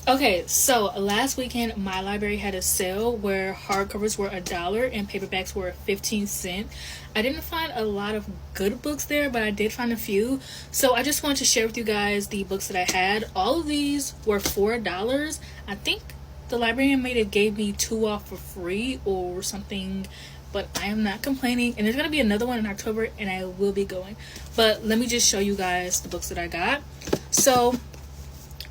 Okay, so last weekend my library had a sale where hardcovers were $1 and paperbacks were 15 cents. I didn't find a lot of good books there, but I did find a few. So I just wanted to share with you guys the books that I had. All of these were $4. I think the librarian made it gave me two off for free or something, but I am not complaining. And there's gonna be another one in October, and I will be going. But let me just show you guys the books that I got. So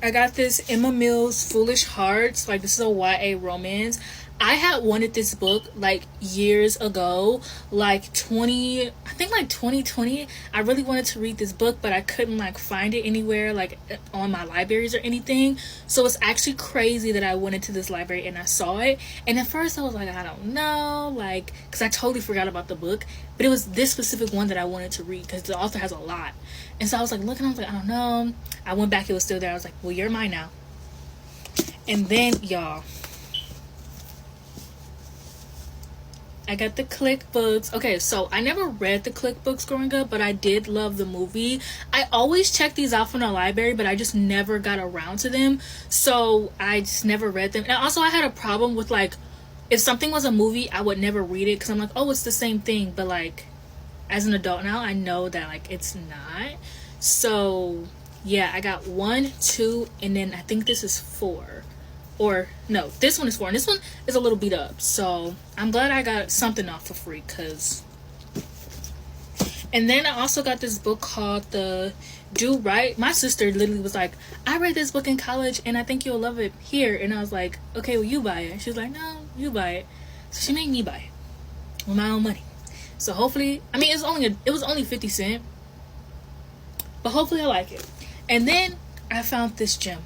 I got this Emma Mills Foolish Hearts. Like, this is a YA romance. I had wanted this book like years ago, like 2020. I really wanted to read this book, but I couldn't like find it anywhere, like on my libraries or anything. So it's actually crazy that I went into this library and I saw it. And at first I was like, I don't know, like, because I totally forgot about the book. But it was this specific one that I wanted to read because the author has a lot. And so I was like looking, I was like, I don't know. I went back, it was still there. I was like, well, you're mine now. And then, y'all, I got the Click books. Okay, so I never read the Click books growing up, but I did love the movie. I always checked these out from the library, but I just never got around to them. So I just never read them. And also I had a problem with like, if something was a movie, I would never read it because I'm like, oh, it's the same thing. But like, as an adult now, I know that like it's not. So yeah, I got 1, 2, and then I think this is 4. Or no, this one is 4, and this one is a little beat up. So I'm glad I got something off for free, cause. And then I also got this book called The Do Right. My sister literally was like, I read this book in college and I think you'll love it here. And I was like, okay, well, you buy it. She was like, no, you buy it. So she made me buy it with my own money. So hopefully, I mean, it was only 50 cents, but hopefully I like it. And then I found this gem,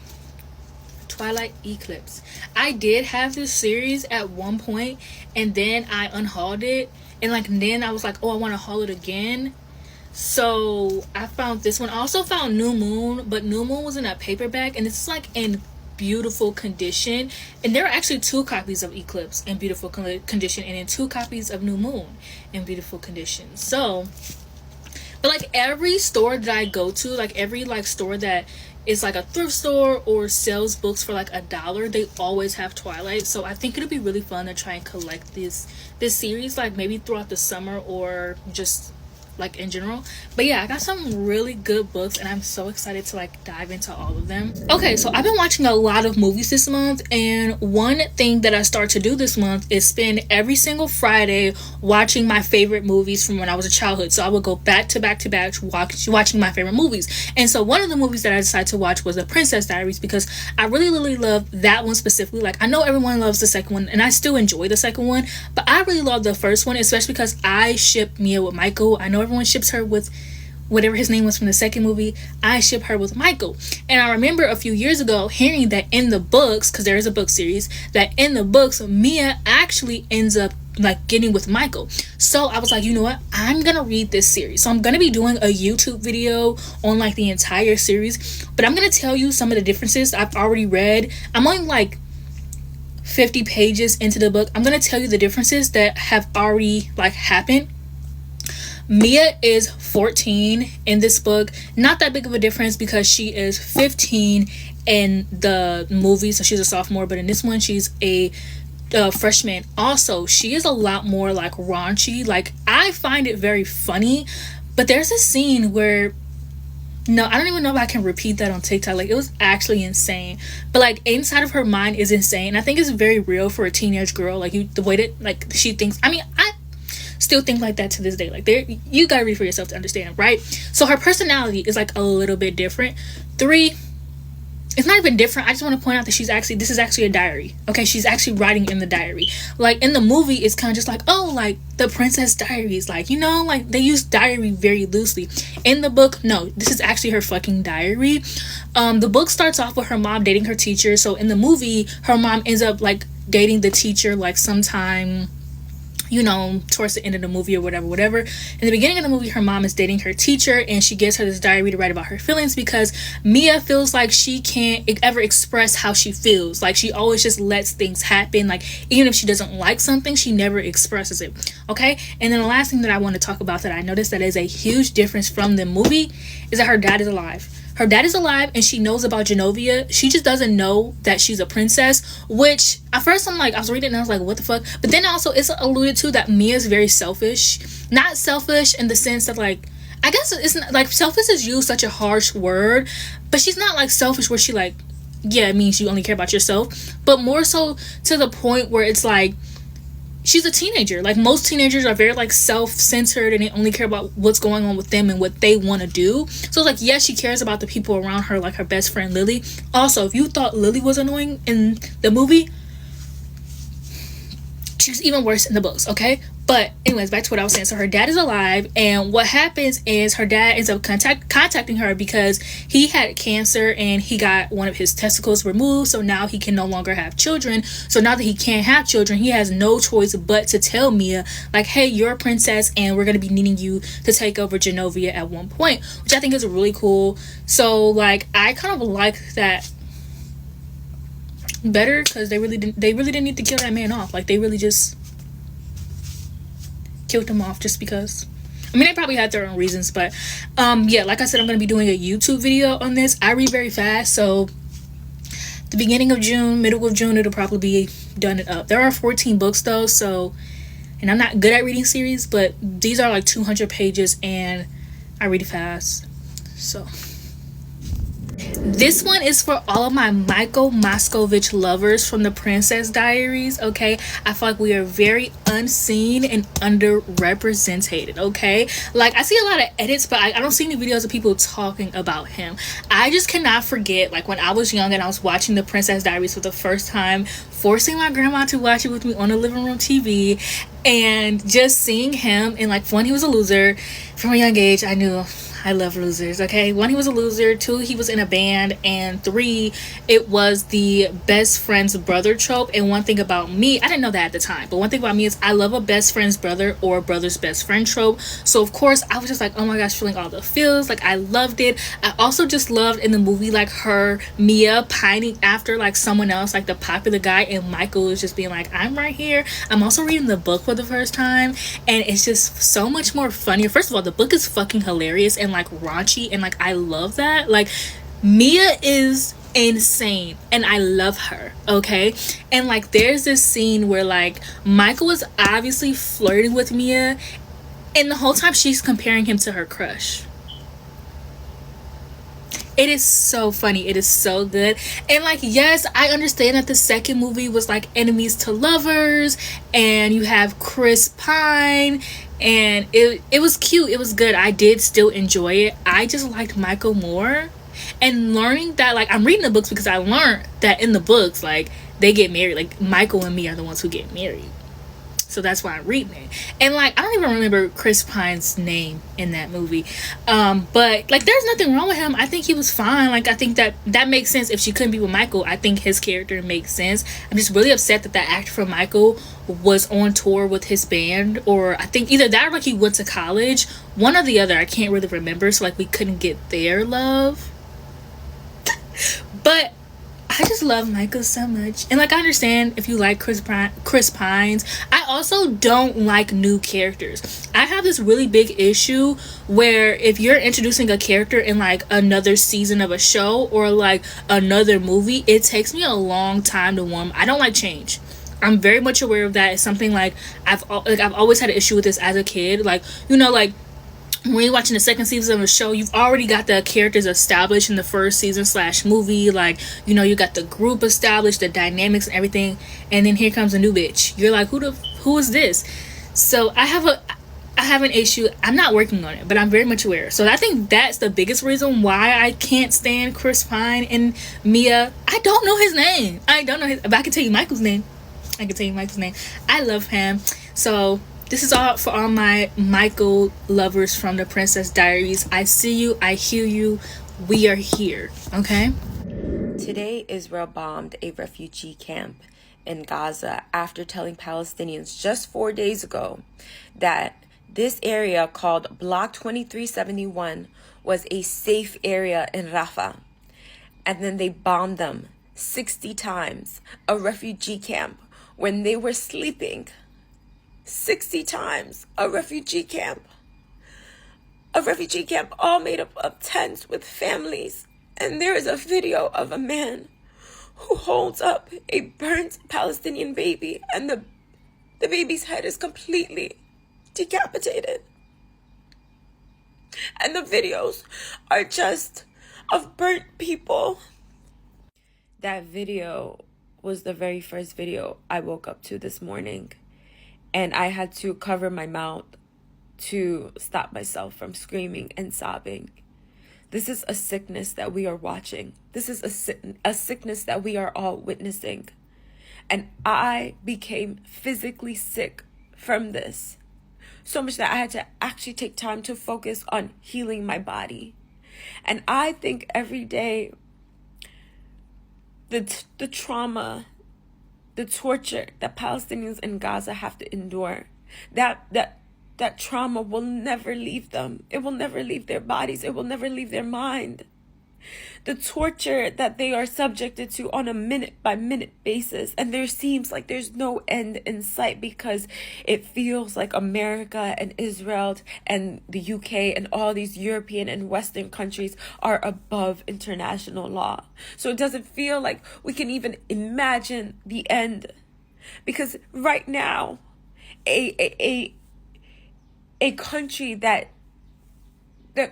Twilight Eclipse. I did have this series at one point, and then I unhauled it, and like then I was like, oh, I want to haul it again. So I found this one. I also found New Moon, but New Moon was in a paperback, and it's like in beautiful condition. And there are actually 2 copies of Eclipse in beautiful condition, and then 2 copies of New Moon in beautiful condition. So, but like every store that I go to, like every like store that is like a thrift store or sells books for like $1, they always have Twilight. So I think it'll be really fun to try and collect this series, like maybe throughout the summer or just like in general. But yeah, I got some really good books and I'm so excited to like dive into all of them. Okay, so I've been watching a lot of movies this month, and one thing that I start to do this month is spend every single Friday watching my favorite movies from when I was a childhood. So I would go back to back to back watching my favorite movies. And so one of the movies that I decided to watch was The Princess Diaries, because I really love that one specifically. Like, I know everyone loves the second one and I still enjoy the second one, but I really love the first one, especially because I ship Mia with Michael. I know everyone ships her with whatever his name was from the second movie. I ship her with Michael. And I remember a few years ago hearing that in the books, because there is a book series, that in the books Mia actually ends up like getting with Michael. So I was like, you know what, I'm gonna read this series. So I'm gonna be doing a YouTube video on like the entire series, but I'm gonna tell you some of the differences I've already read. I'm only like 50 pages into the book. I'm gonna tell you the differences that have already like happened. Mia is 14 in this book. Not that big of a difference because she is 15 in the movie, so she's a sophomore, but in this one she's a freshman. Also, she is a lot more like raunchy. Like, I find it very funny, but there's a scene where, no, I don't even know if I can repeat that on TikTok. Like, it was actually insane. But like, inside of her mind is insane. I think it's very real for a teenage girl. Like, the way that like she thinks. I mean, I still think like that to this day. Like, there, you gotta read for yourself to understand, right? So her personality is like a little bit different. 3, it's not even different. I just want to point out that this is actually a diary. Okay, she's actually writing in the diary. Like, in the movie, it's kind of just like, oh, like the Princess Diaries, like, you know, like they use diary very loosely. In the book, no, this is actually her fucking diary. The book starts off with her mom dating her teacher. So in the movie, her mom ends up like dating the teacher like sometime, you know, towards the end of the movie or whatever. In the beginning of the movie, her mom is dating her teacher, and she gives her this diary to write about her feelings because Mia feels like she can't ever express how she feels. Like, she always just lets things happen. Like, even if she doesn't like something, she never expresses it. Okay? And then the last thing that I want to talk about that I noticed that is a huge difference from the movie is that her dad is alive. her dad is alive and she knows about Genovia. She just doesn't know that she's a princess, which at first I was reading and I was like, what the fuck? But then also it's alluded to that Mia's very selfish. Not selfish in the sense that, like, I guess it's not, like, selfish is used such a harsh word, but she's not like selfish where she, like, yeah, it means you only care about yourself, but more so to the point where it's like she's a teenager. Like, most teenagers are very, like, self-centered and they only care about what's going on with them and what they want to do. So, like, yes, she cares about the people around her, like her best friend Lily. Also, if you thought Lily was annoying in the movie, she's even worse in the books, okay? But anyways, back to what I was saying. So her dad is alive, and what happens is her dad ends up contacting her because he had cancer and he got one of his testicles removed, so now he can no longer have children. So now that he can't have children, he has no choice but to tell Mia, like, hey, you're a princess and we're gonna be needing you to take over Genovia at one point, which I think is really cool. So, like, I kind of like that better because they really didn't need to kill that man off. Like, they really just killed him off just because. I mean, they probably had their own reasons, but yeah, like I said, I'm gonna be doing a YouTube video on this. I read very fast, so the beginning of June, middle of June, it'll probably be done and up. There are 14 books though, so, and I'm not good at reading series, but these are like 200 pages and I read fast. So this one is for all of my Michael Moscovich lovers from the Princess Diaries, okay? I feel like we are very unseen and underrepresented, okay? Like, I see a lot of edits, but I don't see any videos of people talking about him. I just cannot forget, like, when I was young and I was watching the Princess Diaries for the first time, forcing my grandma to watch it with me on the living room TV, and just seeing him, and, like, one, he was a loser. From a young age, I knew I love losers, okay? 1, he was a loser. 2, he was in a band. And 3, it was the best friend's brother trope. And one thing about me, I didn't know that at the time, but one thing about me is I love a best friend's brother or brother's best friend trope. So of course I was just like, oh my gosh, feeling all the feels. Like, I loved it. I also just loved in the movie, like, her, Mia, pining after, like, someone else, like the popular guy, and Michael is just being like, I'm right here. I'm also reading the book for the first time, and it's just so much more funnier. First of all, the book is fucking hilarious and, like, raunchy, and, like, I love that. Like, Mia is insane and I love her, okay? And, like, there's this scene where, like, Michael was obviously flirting with Mia, and the whole time she's comparing him to her crush. It is so funny. It is so good. And, like, yes, I understand that the second movie was, like, enemies to lovers, and you have Chris Pine, and it was cute. It was good. I did still enjoy it. I just liked Michael more. And learning that, like, I'm reading the books because I learned that in the books, like, they get married. Like, Michael and Mia are the ones who get married. So that's why I'm reading it. And, like, I don't even remember Chris Pine's name in that movie. But, like, there's nothing wrong with him. I think he was fine. Like, I think that makes sense. If she couldn't be with Michael, I think his character makes sense. I'm just really upset that actor for Michael was on tour with his band. Or I think either that or, like, he went to college. One or the other. I can't really remember. So, like, we couldn't get their love. But I just love Michael so much. And, like, I understand if you like Chris Pines. I also don't like new characters. I have this really big issue where if you're introducing a character in, like, another season of a show or, like, another movie, it takes me a long time to warm. I don't like change. I'm very much aware of that. It's something, like, I've always had an issue with this as a kid. Like, you know, like, when you're watching the second season of a show, you've already got the characters established in the first season / movie. Like, you know, you got the group established, the dynamics and everything, and then here comes a new bitch. You're like, who is this? So I have an issue. I'm not working on it, but I'm very much aware. So I think that's the biggest reason why I can't stand Chris Pine and Mia. I don't know his name. I don't know his, but I can tell you Michael's name. I love him. So this is all for all my Michael lovers from the Princess Diaries. I see you. I hear you. We are here. Okay? Today, Israel bombed a refugee camp in Gaza after telling Palestinians just 4 days ago that this area called Block 2371 was a safe area in Rafah. And then they bombed them 60 times, a refugee camp, when they were sleeping. 60 times, a refugee camp all made up of tents with families And there is a video of a man who holds up a burnt Palestinian baby, and the baby's head is completely decapitated. And the videos are just of burnt people. That video was the very first video I woke up to this morning, and I had to cover my mouth to stop myself from screaming and sobbing. This is a sickness that we are watching. This is a sickness that we are all witnessing. And I became physically sick from this. So much that I had to actually take time to focus on healing my body. And I think every day, the trauma, the torture that Palestinians in Gaza have to endure, that trauma will never leave them. It will never leave their bodies. It will never leave their mind. The torture that they are subjected to on a minute-by-minute basis. And there seems like there's no end in sight, because it feels like America and Israel and the UK and all these European and Western countries are above international law. So it doesn't feel like we can even imagine the end. Because right now, a country that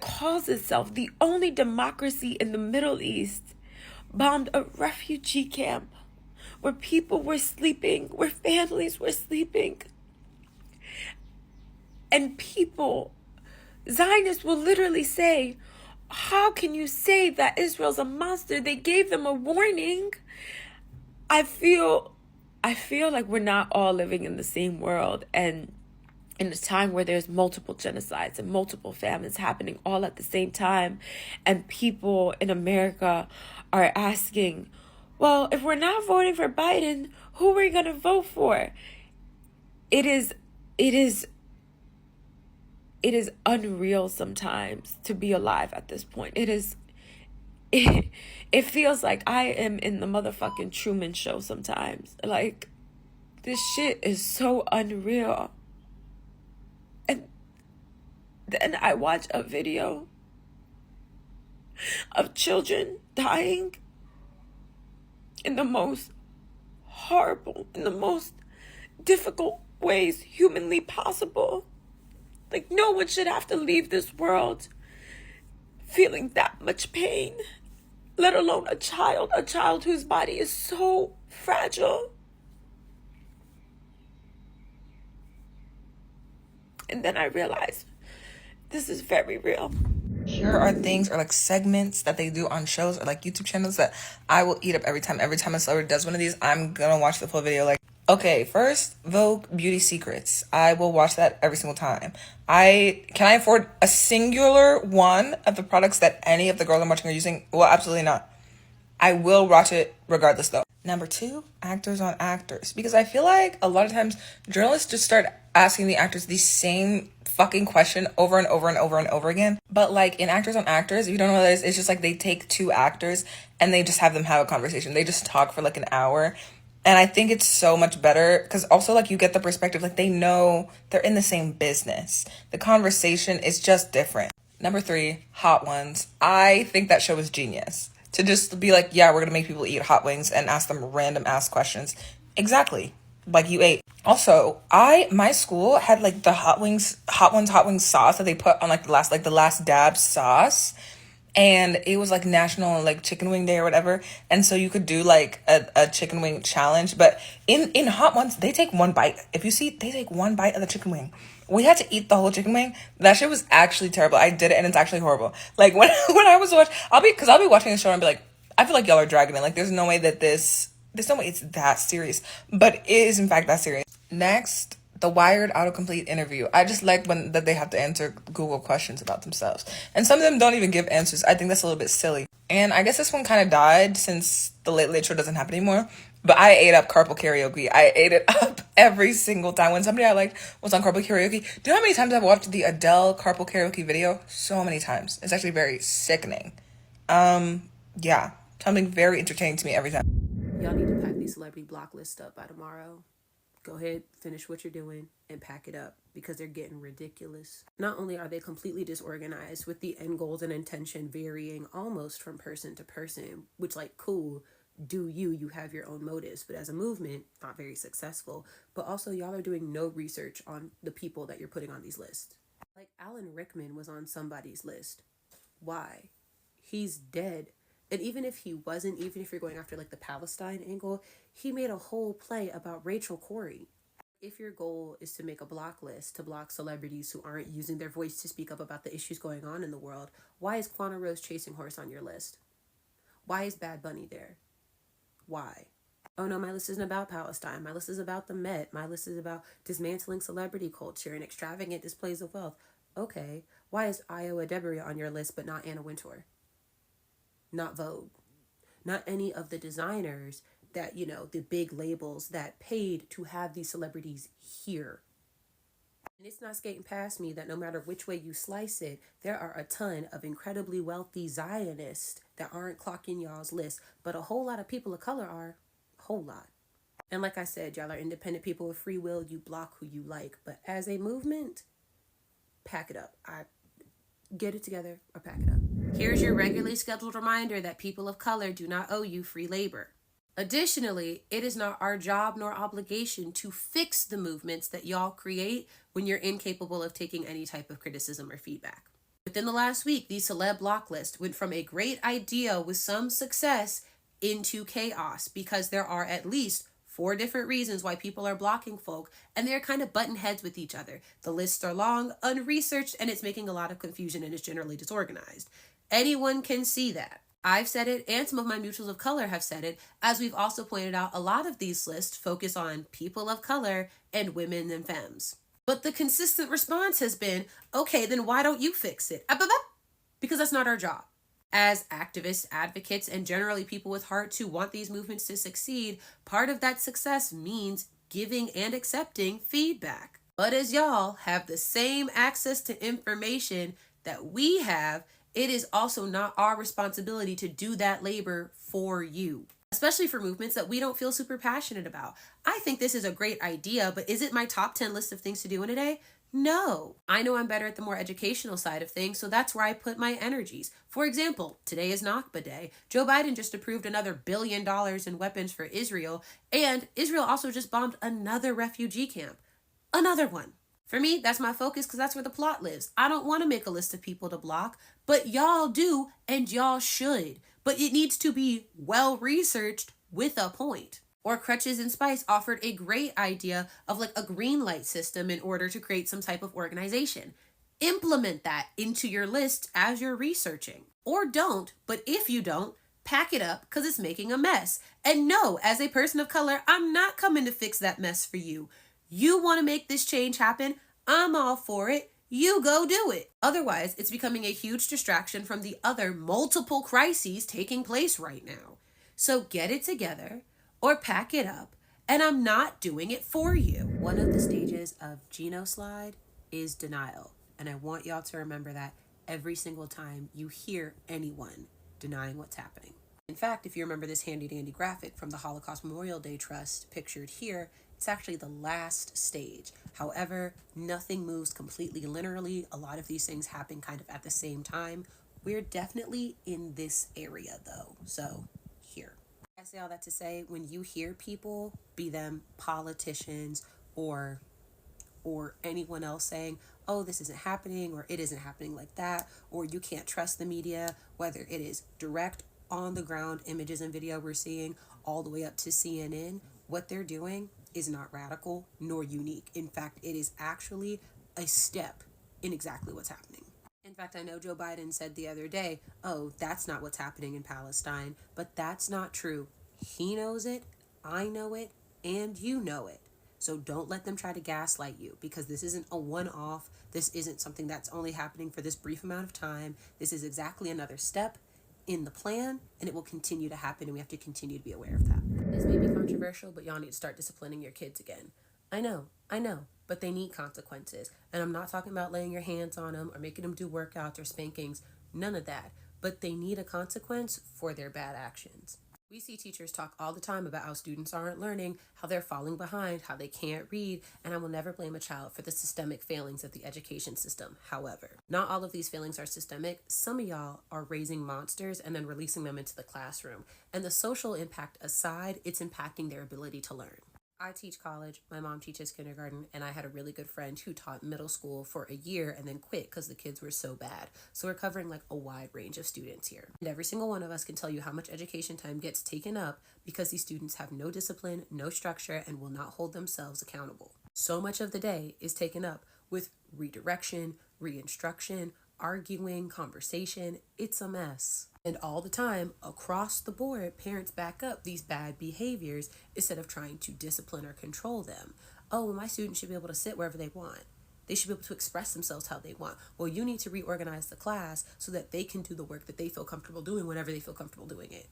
calls itself the only democracy in the Middle East bombed a refugee camp where people were sleeping, where families were sleeping. And people, Zionists will literally say, how can you say that Israel's a monster? They gave them a warning. I feel like we're not all living in the same world, and in a time where there's multiple genocides and multiple famines happening all at the same time, and people in America are asking, well, if we're not voting for Biden, who are we going to vote for? It is unreal sometimes to be alive at this point. It feels like I am in the motherfucking Truman Show sometimes. Like, this shit is so unreal. And then I watch a video of children dying in the most horrible, in the most difficult ways humanly possible. Like, no one should have to leave this world feeling that much pain, let alone a child whose body is so fragile. And then I realized this is very real. Here are things or like segments that they do on shows or like YouTube channels that I will eat up every time. Every time a celebrity does one of these, I'm gonna watch the full video. Like, okay, first, Vogue Beauty Secrets. I will watch that every single time. Can I afford a singular one of the products that any of the girls I'm watching are using? Well, absolutely not. I will watch it regardless though. Number 2, actors on actors. Because I feel like a lot of times journalists just start asking the actors the same fucking question over and over and over and over again. But like in actors on actors, if you don't know what that is, it's just like they take 2 actors and they just have them have a conversation. They just talk for like an hour. And I think it's so much better because also like you get the perspective, like they know they're in the same business. The conversation is just different. Number 3, Hot Ones. I think that show was genius. To just be like, yeah, we're going to make people eat hot wings and ask them random ass questions. Exactly. Like you ate. Also, my school had like the hot wings sauce that they put on like the last dab sauce. And it was like National like Chicken Wing Day or whatever. And so you could do like a chicken wing challenge. But in Hot Ones, they take one bite. If you see, they take one bite of the chicken wing. We had to eat the whole chicken wing. That shit was actually terrible. I did it and it's actually horrible. Like when I was watching, I'll be watching the show and be like, I feel like y'all are dragging it. Like there's no way it's that serious. But it is in fact that serious. Next, the Wired autocomplete interview. I just like that they have to answer Google questions about themselves. And some of them don't even give answers. I think that's a little bit silly. And I guess this one kind of died since the Late Late Show doesn't happen anymore. But I ate up carpool karaoke. I ate it up every single time. When somebody I liked was on carpool karaoke. Do you know how many times I've watched the Adele carpool karaoke video? So many times. It's actually very sickening. Yeah. Something very entertaining to me every time. Y'all need to pack these celebrity block list up by tomorrow. Go ahead, finish what you're doing, and pack it up, because they're getting ridiculous. Not only are they completely disorganized, with the end goals and intention varying almost from person to person, which, like, cool, do you have your own motives, but as a movement, not very successful. But also, y'all are doing no research on the people that you're putting on these lists. Like, Alan Rickman was on somebody's list. Why? He's dead. And even if he wasn't, even if you're going after like the Palestine angle, he made a whole play about Rachel Corrie. If your goal is to make a block list to block celebrities who aren't using their voice to speak up about the issues going on in the world, why is Quanah Rose Chasing Horse on your list? Why is Bad Bunny there? Why? Oh no, my list isn't about Palestine. My list is about the Met. My list is about dismantling celebrity culture and extravagant displays of wealth. Okay, why is Io Adebria on your list but not Anna Wintour? Not Vogue, not any of the designers that, the big labels that paid to have these celebrities here. And it's not skating past me that no matter which way you slice it, there are a ton of incredibly wealthy Zionists that aren't clocking y'all's list, but a whole lot of people of color are. A whole lot. And like I said, y'all are independent people with free will. You block who you like. But as a movement, pack it up. Get it together or pack it up. Here's your regularly scheduled reminder that people of color do not owe you free labor. Additionally, it is not our job nor obligation to fix the movements that y'all create when you're incapable of taking any type of criticism or feedback. Within the last week, the celeb block list went from a great idea with some success into chaos, because there are at least 4 different reasons why people are blocking folk, and they're kind of butting heads with each other. The lists are long, unresearched, and it's making a lot of confusion, and it's generally disorganized. Anyone can see that. I've said it, and some of my mutuals of color have said it. As we've also pointed out, a lot of these lists focus on people of color and women and femmes. But the consistent response has been, okay, then why don't you fix it? Because that's not our job. As activists, advocates, and generally people with hearts who want these movements to succeed, part of that success means giving and accepting feedback. But as y'all have the same access to information that we have, it is also not our responsibility to do that labor for you. Especially for movements that we don't feel super passionate about. I think this is a great idea, but is it my top 10 list of things to do in a day? No. I know I'm better at the more educational side of things, so that's where I put my energies. For example, today is Nakba Day. Joe Biden just approved another $1 billion in weapons for Israel, and Israel also just bombed another refugee camp. Another one. For me, that's my focus, because that's where the plot lives. I don't want to make a list of people to block, but y'all do, and y'all should. But it needs to be well researched with a point. Or Crutches and Spice offered a great idea of like a green light system in order to create some type of organization. Implement that into your list as you're researching. Or don't, but if you don't, pack it up, because it's making a mess. And no, as a person of color, I'm not coming to fix that mess for you. You want to make this change happen? I'm all for it. You go do it. Otherwise, it's becoming a huge distraction from the other multiple crises taking place right now. So get it together or pack it up, and I'm not doing it for you. One of the stages of Genoslide is denial, and I want y'all to remember that every single time you hear anyone denying what's happening. In fact, if you remember this handy dandy graphic from the Holocaust Memorial Day Trust pictured here, it's actually the last stage. However, nothing moves completely linearly. A lot of these things happen kind of at the same time. We're definitely in this area though, so here. I say all that to say, when you hear people, be them politicians or anyone else saying, oh, this isn't happening, or it isn't happening like that, or you can't trust the media, whether it is direct on the ground images and video we're seeing all the way up to CNN, what they're doing is not radical nor unique. In fact, it is actually a step in exactly what's happening. In fact, I know Joe Biden said the other day, oh, that's not what's happening in Palestine, but that's not true. He knows it, I know it, and you know it. So don't let them try to gaslight you, because this isn't a one-off. This isn't something that's only happening for this brief amount of time. This is exactly another step in the plan, and it will continue to happen, and we have to continue to be aware of that. This may be controversial, but y'all need to start disciplining your kids again. I know, but they need consequences. And I'm not talking about laying your hands on them or making them do workouts or spankings, none of that. But they need a consequence for their bad actions. We see teachers talk all the time about how students aren't learning, how they're falling behind, how they can't read, and I will never blame a child for the systemic failings of the education system. However, not all of these failings are systemic. Some of y'all are raising monsters and then releasing them into the classroom. And the social impact aside, it's impacting their ability to learn. I teach college, my mom teaches kindergarten, and I had a really good friend who taught middle school for a year and then quit because the kids were so bad. So we're covering like a wide range of students here. And every single one of us can tell you how much education time gets taken up because these students have no discipline, no structure, and will not hold themselves accountable. So much of the day is taken up with redirection, reinstruction, arguing, conversation. It's a mess. And all the time, across the board, parents back up these bad behaviors instead of trying to discipline or control them. Oh, well, my students should be able to sit wherever they want. They should be able to express themselves how they want. Well, you need to reorganize the class so that they can do the work that they feel comfortable doing whenever they feel comfortable doing it.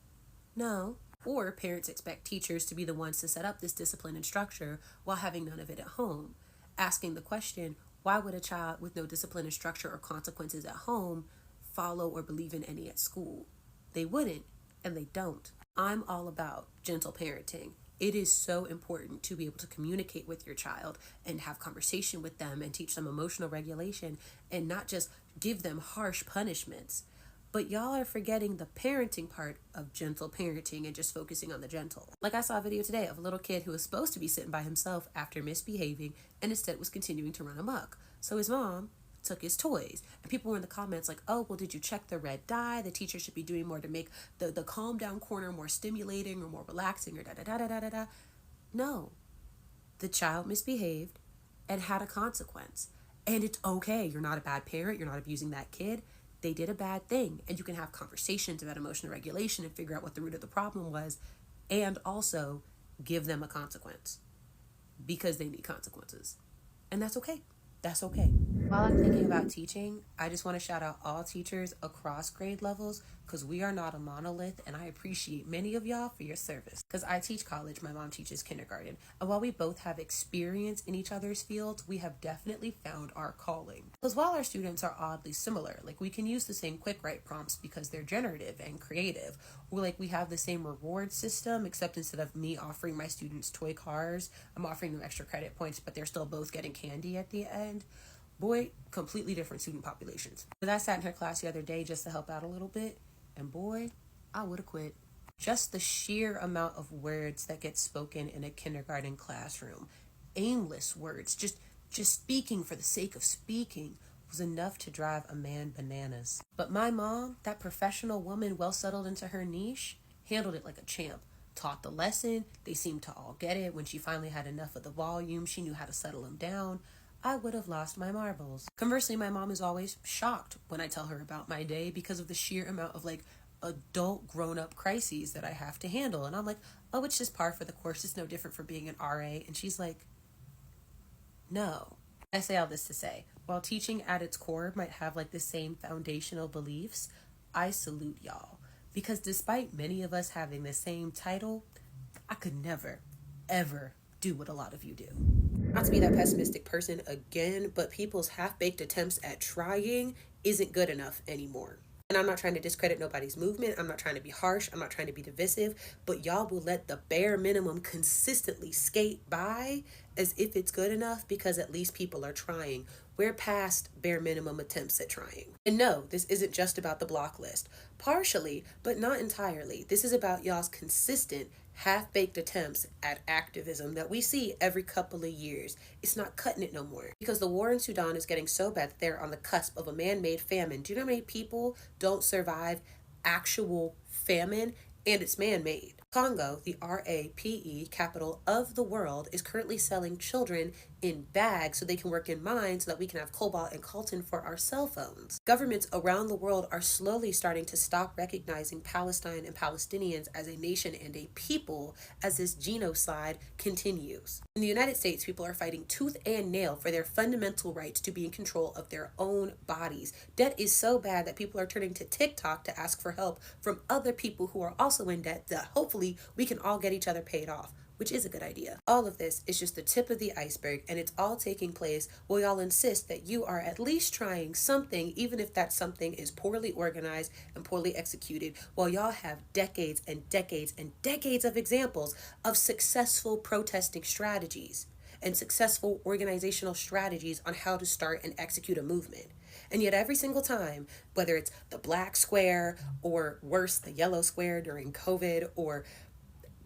No. Or parents expect teachers to be the ones to set up this discipline and structure while having none of it at home. Asking the question, why would a child with no discipline and structure or consequences at home follow or believe in any at school? They wouldn't, and they don't. I'm all about gentle parenting. It is so important to be able to communicate with your child and have conversation with them and teach them emotional regulation and not just give them harsh punishments. But y'all are forgetting the parenting part of gentle parenting and just focusing on the gentle. Like I saw a video today of a little kid who was supposed to be sitting by himself after misbehaving and instead was continuing to run amok. So his mom took his toys. And people were in the comments like, oh, well, did you check the red dye? The teacher should be doing more to make the calm down corner more stimulating or more relaxing or da-da-da-da-da-da. No. The child misbehaved and had a consequence. And it's okay. You're not a bad parent. You're not abusing that kid. They did a bad thing. And you can have conversations about emotional regulation and figure out what the root of the problem was and also give them a consequence because they need consequences. And that's okay. That's okay. While I'm thinking about teaching, I just want to shout out all teachers across grade levels because we are not a monolith, and I appreciate many of y'all for your service. Because I teach college, my mom teaches kindergarten, and while we both have experience in each other's fields, we have definitely found our calling. Because while our students are oddly similar, like we can use the same quick write prompts because they're generative and creative, or like we have the same reward system, except instead of me offering my students toy cars, I'm offering them extra credit points, but they're still both getting candy at the end. Boy, completely different student populations. But I sat in her class the other day just to help out a little bit, and boy, I would have quit. Just the sheer amount of words that get spoken in a kindergarten classroom, aimless words, just speaking for the sake of speaking, was enough to drive a man bananas. But my mom, that professional woman well settled into her niche, handled it like a champ. Taught the lesson, they seemed to all get it. When she finally had enough of the volume, she knew how to settle them down. I would have lost my marbles. Conversely, my mom is always shocked when I tell her about my day because of the sheer amount of like adult grown-up crises that I have to handle. And I'm like, oh, it's just par for the course. It's no different from being an RA. And she's like, no. I say all this to say, while teaching at its core might have like the same foundational beliefs, I salute y'all. Because despite many of us having the same title, I could never, ever do what a lot of you do. Not to be that pessimistic person again, but people's half-baked attempts at trying isn't good enough anymore. And I'm not trying to discredit nobody's movement. I'm not trying to be harsh. I'm not trying to be divisive. But y'all will let the bare minimum consistently skate by as if it's good enough because at least people are trying. We're past bare minimum attempts at trying. And no, this isn't just about the block list. Partially, but not entirely. This is about y'all's consistent half-baked attempts at activism that we see every couple of years. It's not cutting it no more because the war in Sudan is getting so bad that they're on the cusp of a man-made famine. Do you know how many people don't survive actual famine? And it's man-made. Congo, the RAPE capital of the world, is currently selling children in bags so they can work in mines so that we can have cobalt and coltan for our cell phones. Governments around the world are slowly starting to stop recognizing Palestine and Palestinians as a nation and a people as this genocide continues. In the United States, people are fighting tooth and nail for their fundamental rights to be in control of their own bodies. Debt is so bad that people are turning to TikTok to ask for help from other people who are also in debt that hopefully hopefully we can all get each other paid off, which is a good idea. All of this is just the tip of the iceberg, and it's all taking place while y'all insist that you are at least trying something, even if that something is poorly organized and poorly executed, while y'all have decades and decades and decades of examples of successful protesting strategies and successful organizational strategies on how to start and execute a movement. And yet every single time, whether it's the black square or worse, the yellow square during COVID, or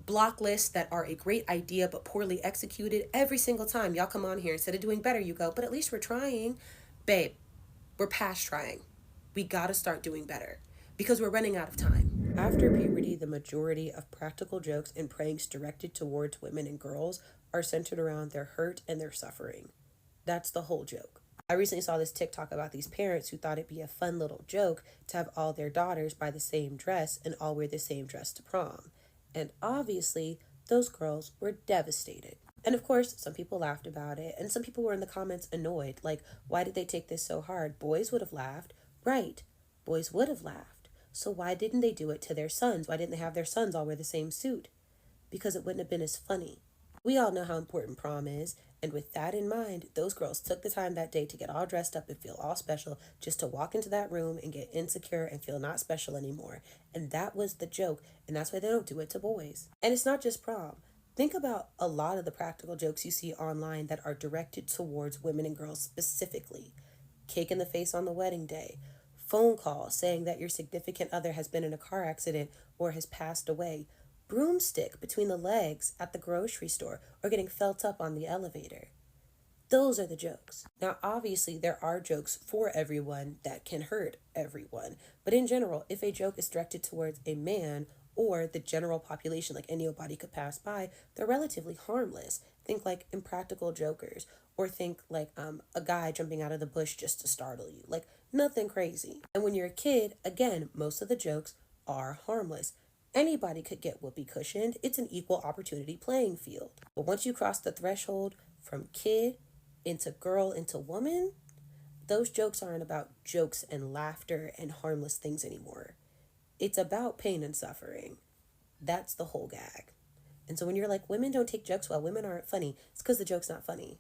block lists that are a great idea but poorly executed, every single time y'all come on here, instead of doing better, you go, but at least we're trying. Babe, we're past trying. We gotta start doing better because we're running out of time. After puberty, the majority of practical jokes and pranks directed towards women and girls are centered around their hurt and their suffering. That's the whole joke. I recently saw this TikTok about these parents who thought it'd be a fun little joke to have all their daughters buy the same dress and all wear the same dress to prom. And obviously, those girls were devastated. And of course, some people laughed about it, and some people were in the comments annoyed. Like, why did they take this so hard? Boys would have laughed. Right, boys would have laughed. So why didn't they do it to their sons? Why didn't they have their sons all wear the same suit? Because it wouldn't have been as funny. We all know how important prom is, and with that in mind, those girls took the time that day to get all dressed up and feel all special just to walk into that room and get insecure and feel not special anymore. And that was the joke, and that's why they don't do it to boys. And it's not just prom. Think about a lot of the practical jokes you see online that are directed towards women and girls specifically. Cake in the face on the wedding day. Phone call saying that your significant other has been in a car accident or has passed away. Broomstick between the legs at the grocery store, or getting felt up on the elevator. Those are the jokes. Now, obviously, there are jokes for everyone that can hurt everyone. But in general, if a joke is directed towards a man or the general population, like anybody could pass by, they're relatively harmless. Think like Impractical Jokers, or think like a guy jumping out of the bush just to startle you. Like, nothing crazy. And when you're a kid, again, most of the jokes are harmless. Anybody could get whoopee cushioned. It's an equal opportunity playing field. But once you cross the threshold from kid into girl into woman, those jokes aren't about jokes and laughter and harmless things anymore. It's about pain and suffering. That's the whole gag. And so when you're like, women don't take jokes well, women aren't funny, it's because the joke's not funny.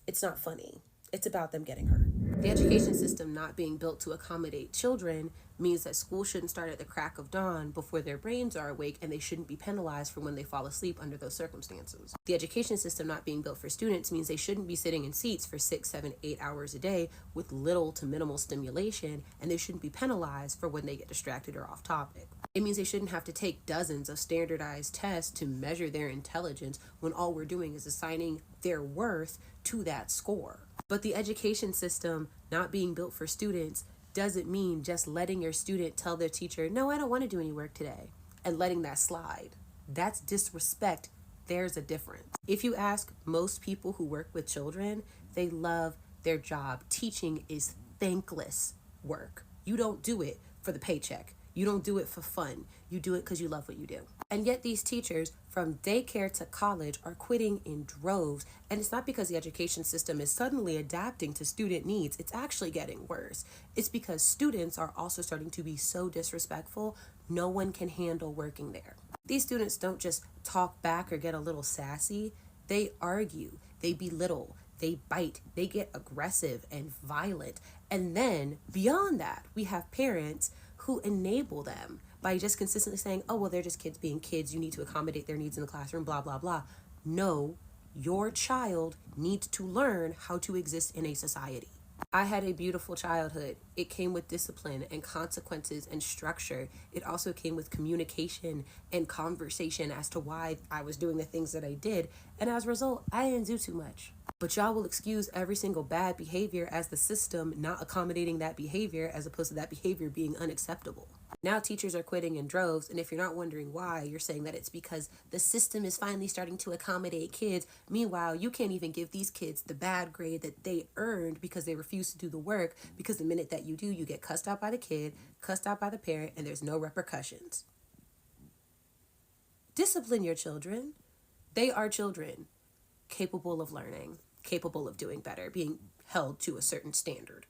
It's not funny. It's about them getting hurt. The education system not being built to accommodate children means that school shouldn't start at the crack of dawn before their brains are awake, and they shouldn't be penalized for when they fall asleep under those circumstances. The education system not being built for students means they shouldn't be sitting in seats for 6, 7, 8 hours a day with little to minimal stimulation, and they shouldn't be penalized for when they get distracted or off topic. It means they shouldn't have to take dozens of standardized tests to measure their intelligence when all we're doing is assigning their worth to that score. But the education system not being built for students doesn't mean just letting your student tell their teacher, no, I don't want to do any work today, and letting that slide. That's disrespect. There's a difference. If you ask most people who work with children, they love their job. Teaching is thankless work. You don't do it for the paycheck. You don't do it for fun. You do it because you love what you do. And yet these teachers from daycare to college are quitting in droves. And it's not because the education system is suddenly adapting to student needs. It's actually getting worse. It's because students are also starting to be so disrespectful, no one can handle working there. These students don't just talk back or get a little sassy. They argue, they belittle, they bite, they get aggressive and violent. And then beyond that, we have parents who enable them by just consistently saying, oh, well, they're just kids being kids. You need to accommodate their needs in the classroom, blah, blah, blah. No, your child needs to learn how to exist in a society. I had a beautiful childhood. It came with discipline and consequences and structure. It also came with communication and conversation as to why I was doing the things that I did. And as a result, I didn't do too much. But y'all will excuse every single bad behavior as the system not accommodating that behavior, as opposed to that behavior being unacceptable. Now teachers are quitting in droves, and if you're not wondering why, you're saying that it's because the system is finally starting to accommodate kids. Meanwhile, you can't even give these kids the bad grade that they earned because they refuse to do the work, because the minute that you do, you get cussed out by the kid, cussed out by the parent, and there's no repercussions. Discipline your children. They are children, capable of learning, capable of doing better, being held to a certain standard.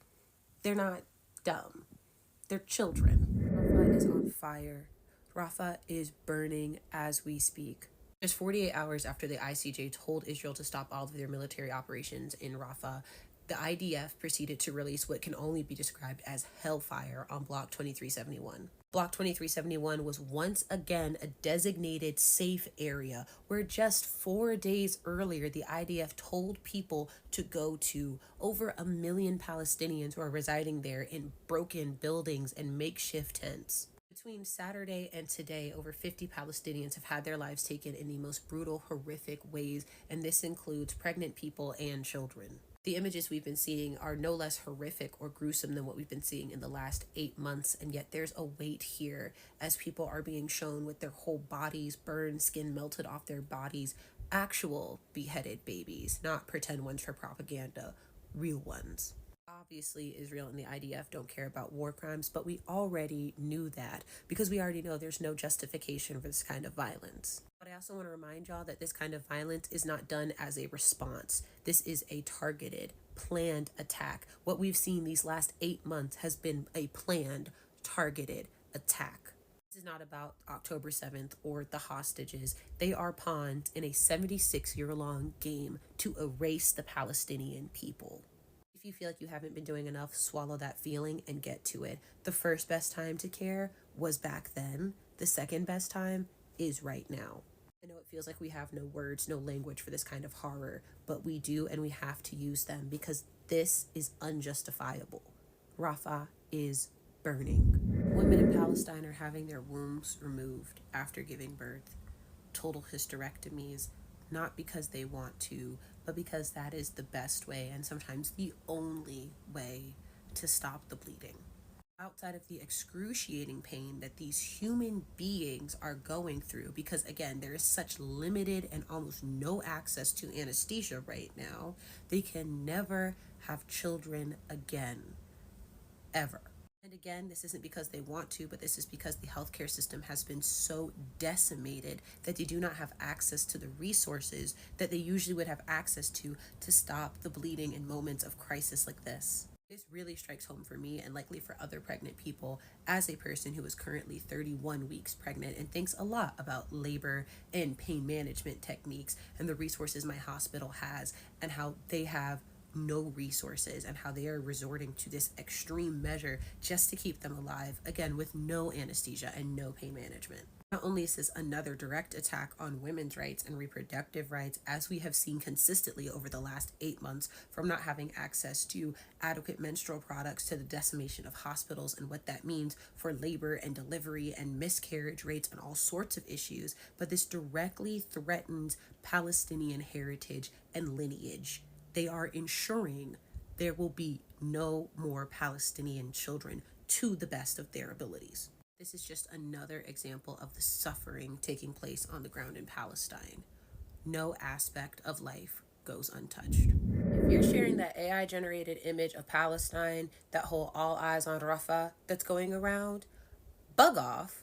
They're not dumb. They're children. Alpha is on fire Rafah is burning as we speak. Just 48 hours after the ICJ told Israel to stop all of their military operations in Rafah, the IDF proceeded to release what can only be described as hellfire on Block 2371. Block 2371 was once again a designated safe area where just 4 days earlier the IDF told people to go to. Over 1 million Palestinians who are residing there in broken buildings and makeshift tents. Between Saturday and today, over 50 Palestinians have had their lives taken in the most brutal, horrific ways, and this includes pregnant people and children. The images we've been seeing are no less horrific or gruesome than what we've been seeing in the last 8 months, and yet there's a weight here as people are being shown with their whole bodies burned, skin melted off their bodies, actual beheaded babies, not pretend ones for propaganda, real ones. Obviously, Israel and the IDF don't care about war crimes, but we already knew that because we already know there's no justification for this kind of violence. But I also want to remind y'all that this kind of violence is not done as a response. This is a targeted, planned attack. What we've seen these last 8 months has been a planned, targeted attack. This is not about October 7th or the hostages. They are pawns in a 76-year-long game to erase the Palestinian people. If you feel like you haven't been doing enough, swallow that feeling and get to it. The first best time to care was back then. The second best time is right now. I know it feels like we have no words, no language for this kind of horror, but we do, and we have to use them because this is unjustifiable. Rafah is burning. Women in Palestine are having their wombs removed after giving birth. Total hysterectomies, not because they want to, but because that is the best way and sometimes the only way to stop the bleeding. Outside of the excruciating pain that these human beings are going through, because again, there is such limited and almost no access to anesthesia right now, they can never have children again, ever. And again, this isn't because they want to, but this is because the healthcare system has been so decimated that they do not have access to the resources that they usually would have access to stop the bleeding in moments of crisis like this. This really strikes home for me and likely for other pregnant people as a person who is currently 31 weeks pregnant and thinks a lot about labor and pain management techniques and the resources my hospital has and how they have no resources and how they are resorting to this extreme measure just to keep them alive, again, with no anesthesia and no pain management. Not only is this another direct attack on women's rights and reproductive rights, as we have seen consistently over the last 8 months, from not having access to adequate menstrual products to the decimation of hospitals and what that means for labor and delivery and miscarriage rates and all sorts of issues, but this directly threatens Palestinian heritage and lineage. They are ensuring there will be no more Palestinian children to the best of their abilities. This is just another example of the suffering taking place on the ground in Palestine. No aspect of life goes untouched. If you're sharing that AI-generated image of Palestine, that whole all eyes on Rafah that's going around, bug off.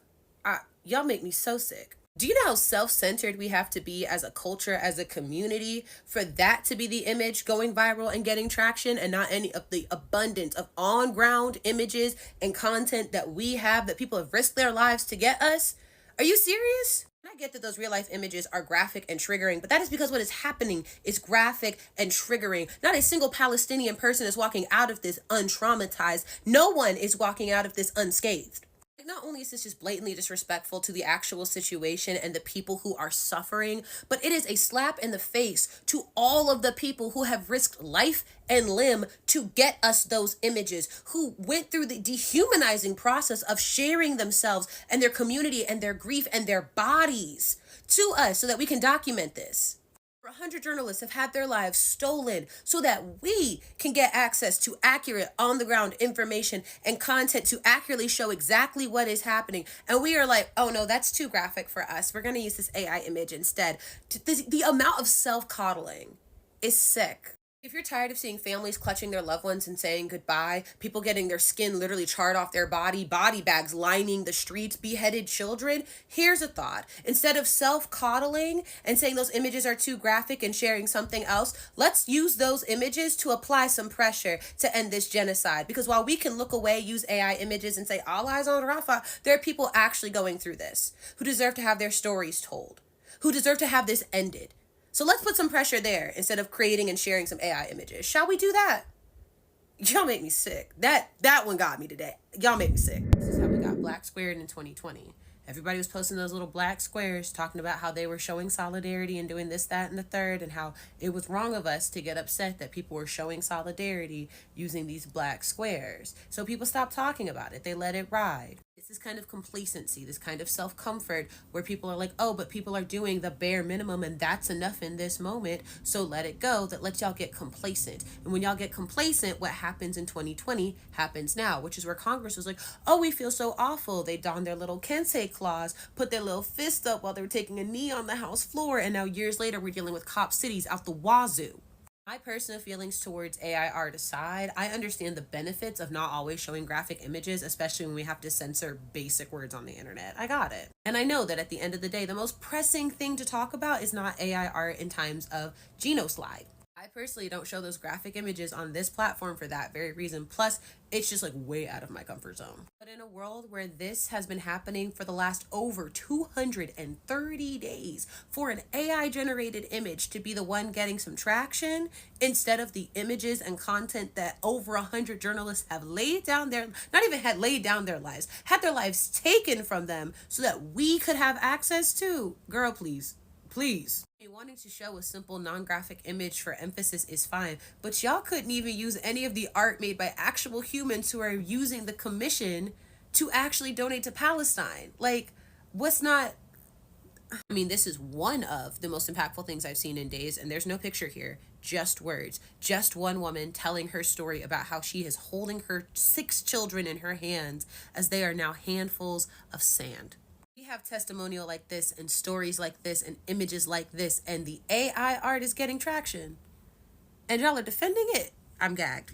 Y'all make me so sick. Do you know how self-centered we have to be as a culture, as a community, for that to be the image going viral and getting traction and not any of the abundance of on-ground images and content that we have that people have risked their lives to get us? Are you serious? I get that those real-life images are graphic and triggering, but that is because what is happening is graphic and triggering. Not a single Palestinian person is walking out of this untraumatized. No one is walking out of this unscathed. Not only is this just blatantly disrespectful to the actual situation and the people who are suffering, but it is a slap in the face to all of the people who have risked life and limb to get us those images, who went through the dehumanizing process of sharing themselves and their community and their grief and their bodies to us so that we can document this. 100 journalists have had their lives stolen so that we can get access to accurate on-the-ground information and content to accurately show exactly what is happening. And we are like, oh no, that's too graphic for us. We're going to use this AI image instead. The amount of self-coddling is sick. If you're tired of seeing families clutching their loved ones and saying goodbye, people getting their skin literally charred off their body bags lining the streets, beheaded children, here's a thought. Instead of self-coddling and saying those images are too graphic and sharing something else, let's use those images to apply some pressure to end this genocide. Because while we can look away, use AI images and say all eyes on Rafah, there are people actually going through this who deserve to have their stories told, who deserve to have this ended. So let's put some pressure there instead of creating and sharing some AI images. Shall we do that? Y'all make me sick. That one got me today. Y'all make me sick. This is how we got black squared in 2020. Everybody was posting those little black squares talking about how they were showing solidarity and doing this, that, and the third, and how it was wrong of us to get upset that people were showing solidarity using these black squares. So people stopped talking about it. They let it ride. This is kind of complacency, this kind of self-comfort where people are like, oh, but people are doing the bare minimum and that's enough in this moment, so let it go. That lets y'all get complacent. And when y'all get complacent, what happens in 2020 happens now, which is where Congress was like, oh, we feel so awful. They donned their little kente claws, put their little fist up while they were taking a knee on the House floor, and now years later we're dealing with cop cities out the wazoo. My personal feelings towards AI art aside, I understand the benefits of not always showing graphic images, especially when we have to censor basic words on the internet. I got it. And I know that at the end of the day, the most pressing thing to talk about is not AI art in times of Genoslide. I personally don't show those graphic images on this platform for that very reason. Plus, it's just like way out of my comfort zone. But in a world where this has been happening for the last over 230 days, for an AI generated image to be the one getting some traction instead of the images and content that over 100 journalists have laid down their, not even had laid down their lives, had their lives taken from them so that we could have access to, girl, please. Wanting to show a simple non-graphic image for emphasis is fine, but y'all couldn't even use any of the art made by actual humans who are using the commission to actually donate to Palestine. Like, what's not... I mean, this is one of the most impactful things I've seen in days, and there's no picture here, just words. Just one woman telling her story about how she is holding her 6 children in her hands as they are now handfuls of sand. We have testimonial like this and stories like this and images like this, and the AI art is getting traction. And y'all are defending it. I'm gagged.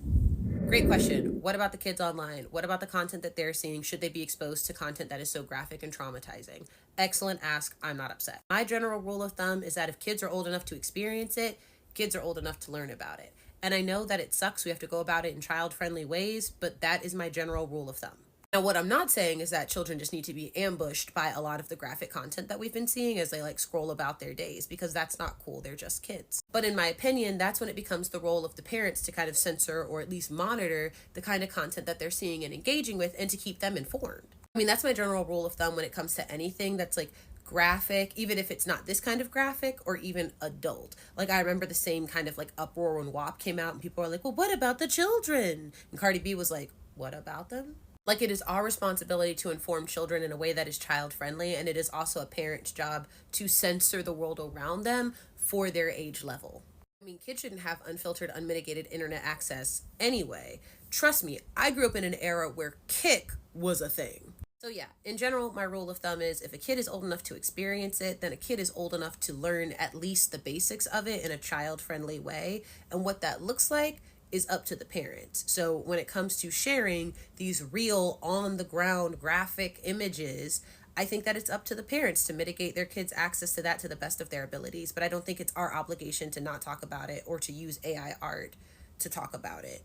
Great question. What about the kids online? What about the content that they're seeing? Should they be exposed to content that is so graphic and traumatizing? Excellent ask. I'm not upset. My general rule of thumb is that if kids are old enough to experience it, kids are old enough to learn about it. And I know that it sucks. We have to go about it in child-friendly ways, but that is my general rule of thumb. Now, what I'm not saying is that children just need to be ambushed by a lot of the graphic content that we've been seeing as they like scroll about their days, because that's not cool. They're just kids. But in my opinion, that's when it becomes the role of the parents to kind of censor or at least monitor the kind of content that they're seeing and engaging with, and to keep them informed. I mean, that's my general rule of thumb when it comes to anything that's like graphic, even if it's not this kind of graphic or even adult. Like, I remember the same kind of like uproar when WAP came out and people were like, well, what about the children? And Cardi B was like, what about them? Like, it is our responsibility to inform children in a way that is child-friendly, and it is also a parent's job to censor the world around them for their age level. I mean, kids shouldn't have unfiltered, unmitigated internet access anyway. Trust me, I grew up in an era where Kik was a thing. So yeah, in general, my rule of thumb is if a kid is old enough to experience it, then a kid is old enough to learn at least the basics of it in a child-friendly way. And what that looks like is up to the parents. So when it comes to sharing these real on the ground graphic images, I think that it's up to the parents to mitigate their kids' access to that to the best of their abilities. But I don't think it's our obligation to not talk about it or to use AI art to talk about it.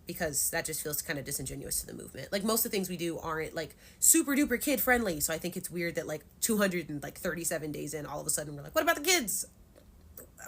Because that just feels kind of disingenuous to the movement. Like, most of the things we do aren't like super duper kid friendly. So I think it's weird that like 237 days in, all of a sudden we're like, what about the kids?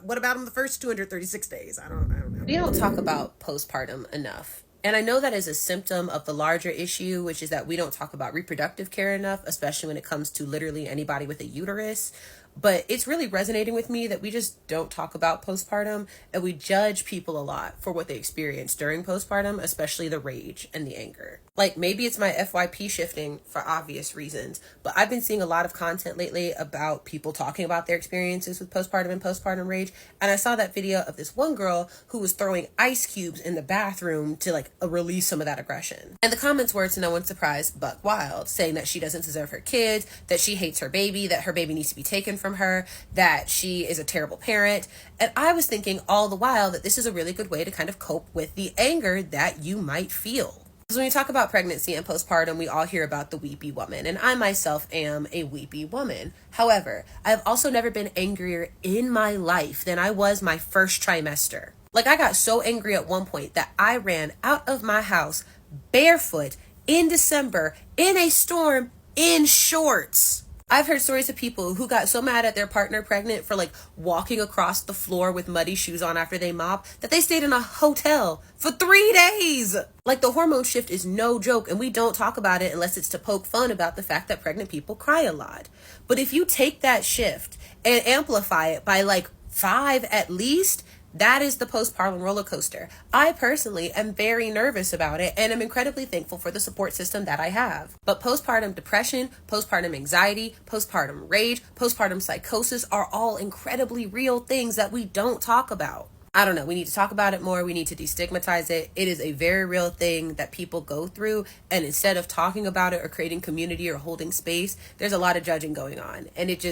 What about them the first 236 days? I don't know. We don't talk about postpartum enough. And I know that is a symptom of the larger issue, which is that we don't talk about reproductive care enough, especially when it comes to literally anybody with a uterus. But it's really resonating with me that we just don't talk about postpartum, and we judge people a lot for what they experience during postpartum, especially the rage and the anger. Like, maybe it's my FYP shifting for obvious reasons, but I've been seeing a lot of content lately about people talking about their experiences with postpartum and postpartum rage. And I saw that video of this one girl who was throwing ice cubes in the bathroom to like release some of that aggression. And the comments were, to no one's surprise, Buck Wild, saying that she doesn't deserve her kids, that she hates her baby, that her baby needs to be taken from from her, that she is a terrible parent. And I was thinking all the while that this is a really good way to kind of cope with the anger that you might feel. Because when we talk about pregnancy and postpartum, we all hear about the weepy woman, and I myself am a weepy woman. However, I've also never been angrier in my life than I was my first trimester. Like, I got so angry at one point that I ran out of my house barefoot in December in a storm in shorts. I've heard stories of people who got so mad at their partner pregnant for like walking across the floor with muddy shoes on after they mop that they stayed in a hotel for 3 days. Like, the hormone shift is no joke, and we don't talk about it unless it's to poke fun about the fact that pregnant people cry a lot. But if you take that shift and amplify it by like 5 at least, that is the postpartum roller coaster. I personally am very nervous about it, and I'm incredibly thankful for the support system that I have. But postpartum depression, postpartum anxiety, postpartum rage, postpartum psychosis are all incredibly real things that we don't talk about. I don't know. We need to talk about it more. We need to destigmatize it. It is a very real thing that people go through. And instead of talking about it or creating community or holding space, there's a lot of judging going on. And it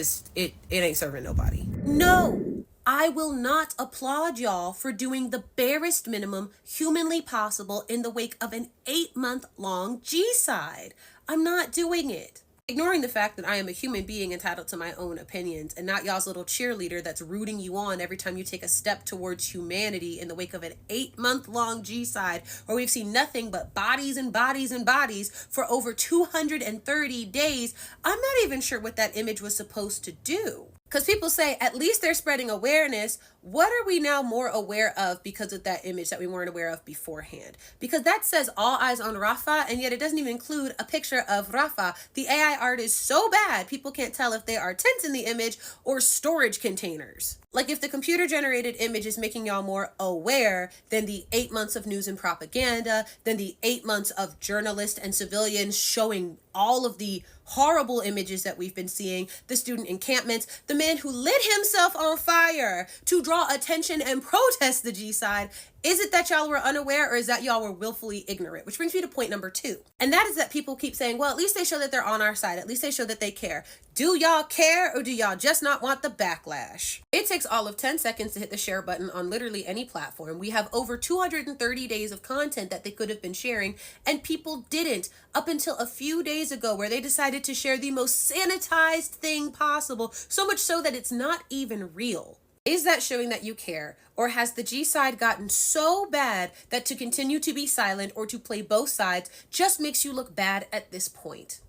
ain't serving nobody. No. I will not applaud y'all for doing the barest minimum humanly possible in the wake of an 8-month-long G-side. I'm not doing it. Ignoring the fact that I am a human being entitled to my own opinions and not y'all's little cheerleader that's rooting you on every time you take a step towards humanity in the wake of an 8-month-long G-side where we've seen nothing but bodies and bodies and bodies for over 230 days, I'm not even sure what that image was supposed to do. Because people say, at least they're spreading awareness. What are we now more aware of because of that image that we weren't aware of beforehand? Because that says all eyes on Rafa, and yet it doesn't even include a picture of Rafa. The AI art is so bad, people can't tell if they are tents in the image or storage containers. Like, if the computer-generated image is making y'all more aware than the 8 months of news and propaganda, than the 8 months of journalists and civilians showing all of the horrible images that we've been seeing, the student encampments, the man who lit himself on fire to draw attention and protest the G-side. Is it that y'all were unaware, or is that y'all were willfully ignorant? Which brings me to point number 2. And that is that people keep saying, well, at least they show that they're on our side. At least they show that they care. Do y'all care, or do y'all just not want the backlash? It takes all of 10 seconds to hit the share button on literally any platform. We have over 230 days of content that they could have been sharing, and people didn't up until a few days ago, where they decided to share the most sanitized thing possible, so much so that it's not even real. Is that showing that you care? Or has the G-side gotten so bad that to continue to be silent or to play both sides just makes you look bad at this point?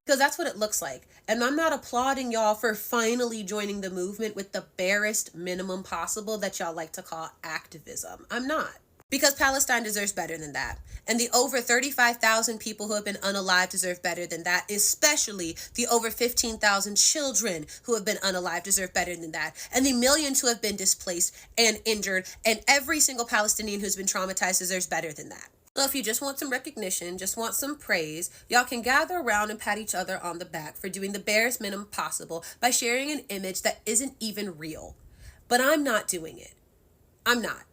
Because that's what it looks like. And I'm not applauding y'all for finally joining the movement with the barest minimum possible that y'all like to call activism. I'm not. Because Palestine deserves better than that. And the over 35,000 people who have been unalive deserve better than that. Especially the over 15,000 children who have been unalive deserve better than that. And the millions who have been displaced and injured. And every single Palestinian who's been traumatized deserves better than that. So if you just want some recognition, just want some praise, y'all can gather around and pat each other on the back for doing the barest minimum possible by sharing an image that isn't even real. But I'm not doing it. I'm not.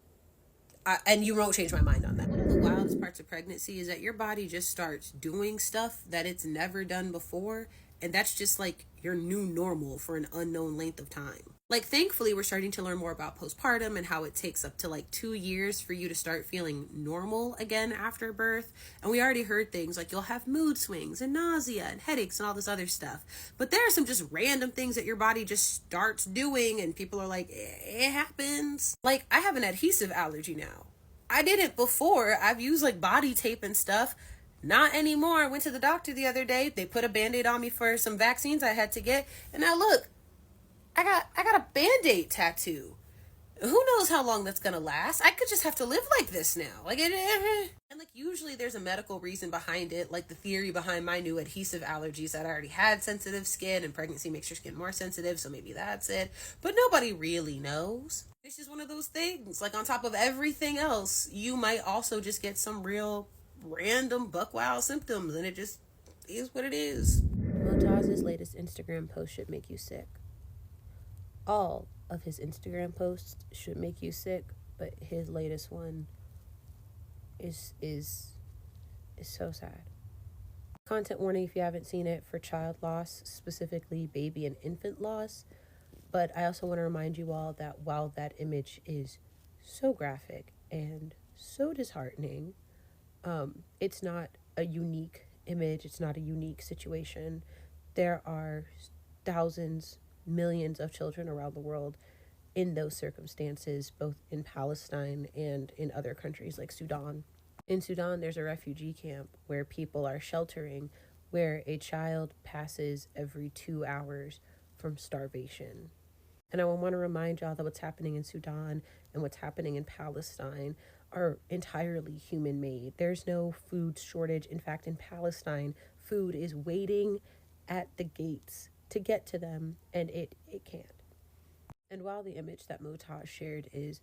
And you won't change my mind on that. One of the wildest parts of pregnancy is that your body just starts doing stuff that it's never done before. And that's just like your new normal for an unknown length of time. Like, thankfully, we're starting to learn more about postpartum and how it takes up to like 2 years for you to start feeling normal again after birth. And we already heard things like you'll have mood swings and nausea and headaches and all this other stuff. But there are some just random things that your body just starts doing, and people are like, it happens. Like, I have an adhesive allergy now. I didn't before. I've used like body tape and stuff. Not anymore. I went to the doctor the other day. They put a Band-Aid on me for some vaccines I had to get. And now look, I got a Band-Aid tattoo. Who knows how long that's gonna last? I could just have to live like this now. Like it. And like, usually there's a medical reason behind it, like the theory behind my new adhesive allergies, that I already had sensitive skin and pregnancy makes your skin more sensitive, so maybe that's it. But nobody really knows. It's just one of those things. Like, on top of everything else, you might also just get some real random buck wild symptoms, and it just is what it is. Motaz's latest Instagram post should make you sick. All of his Instagram posts should make you sick, but his latest one is so sad. Content warning if you haven't seen it: for child loss, specifically baby and infant loss. But I also want to remind you all that while that image is so graphic and so disheartening, it's not a unique image, it's not a unique situation. There are thousands, millions of children around the world in those circumstances, both in Palestine and in other countries like Sudan. In Sudan, there's a refugee camp where people are sheltering, where a child passes every 2 hours from starvation. And I want to remind y'all that what's happening in Sudan and what's happening in Palestine are entirely human made. There's no food shortage. In fact, in Palestine, food is waiting at the gates to get to them, and it can't. And while the image that Motaz shared is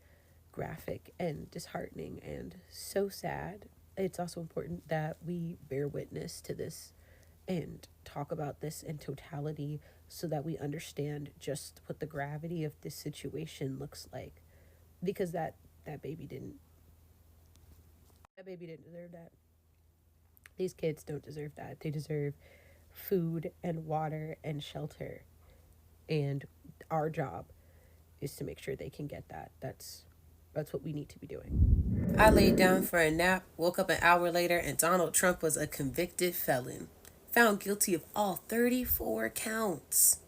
graphic and disheartening and so sad, it's also important that we bear witness to this and talk about this in totality so that we understand just what the gravity of this situation looks like. Because that baby didn't deserve that. These kids don't deserve that. They deserve food and water and shelter. And our job is to make sure they can get that. That's what we need to be doing. I laid down for a nap, woke up an hour later, and Donald Trump was a convicted felon, found guilty of all 34 counts.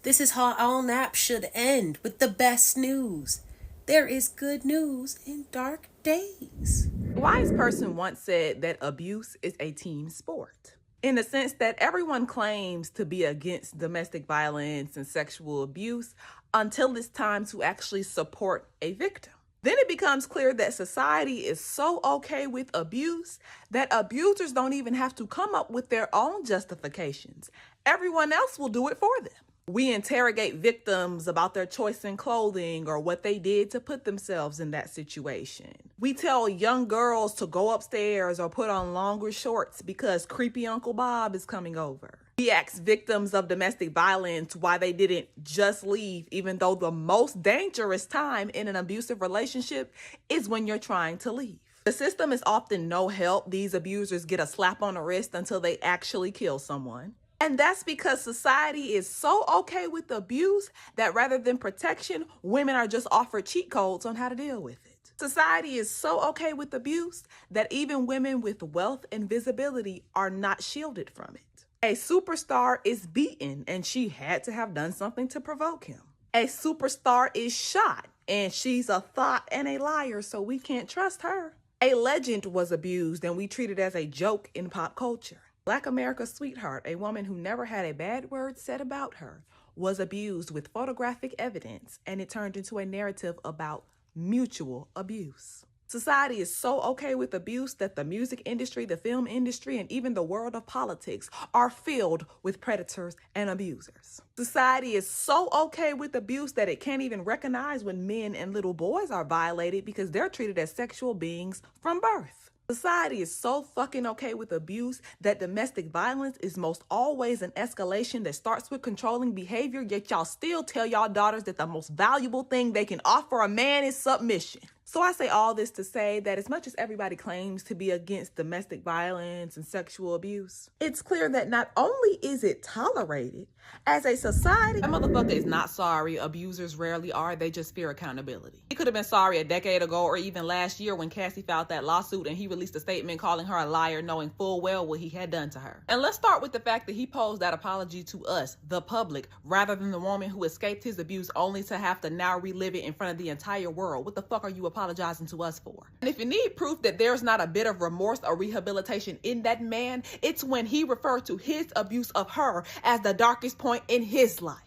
This is how all naps should end, with the best news. There is good news in dark days. A wise person once said that abuse is a team sport, in the sense that everyone claims to be against domestic violence and sexual abuse until it's time to actually support a victim. Then it becomes clear that society is so okay with abuse that abusers don't even have to come up with their own justifications. Everyone else will do it for them. We interrogate victims about their choice in clothing or what they did to put themselves in that situation. We tell young girls to go upstairs or put on longer shorts because creepy Uncle Bob is coming over. We ask victims of domestic violence why they didn't just leave, even though the most dangerous time in an abusive relationship is when you're trying to leave. The system is often no help. These abusers get a slap on the wrist until they actually kill someone. And that's because society is so okay with abuse that rather than protection, women are just offered cheat codes on how to deal with it. Society is so okay with abuse that even women with wealth and visibility are not shielded from it. A superstar is beaten and she had to have done something to provoke him. A superstar is shot and she's a thought and a liar, so we can't trust her. A legend was abused and we treat it as a joke in pop culture. Black America's sweetheart, a woman who never had a bad word said about her, was abused with photographic evidence, and it turned into a narrative about mutual abuse. Society is so okay with abuse that the music industry, the film industry, and even the world of politics are filled with predators and abusers. Society is so okay with abuse that it can't even recognize when men and little boys are violated because they're treated as sexual beings from birth. Society is so fucking okay with abuse that domestic violence is most always an escalation that starts with controlling behavior, yet y'all still tell y'all daughters that the most valuable thing they can offer a man is submission. So I say all this to say that as much as everybody claims to be against domestic violence and sexual abuse, it's clear that not only is it tolerated, as a society, that motherfucker is not sorry. Abusers rarely are. They just fear accountability. He could have been sorry a decade ago or even last year when Cassie filed that lawsuit and he released a statement calling her a liar, knowing full well what he had done to her. And let's start with the fact that he posed that apology to us, the public, rather than the woman who escaped his abuse only to have to now relive it in front of the entire world. What the fuck are you apologizing to us for? And if you need proof that there's not a bit of remorse or rehabilitation in that man, it's when he referred to his abuse of her as the darkest point in his life.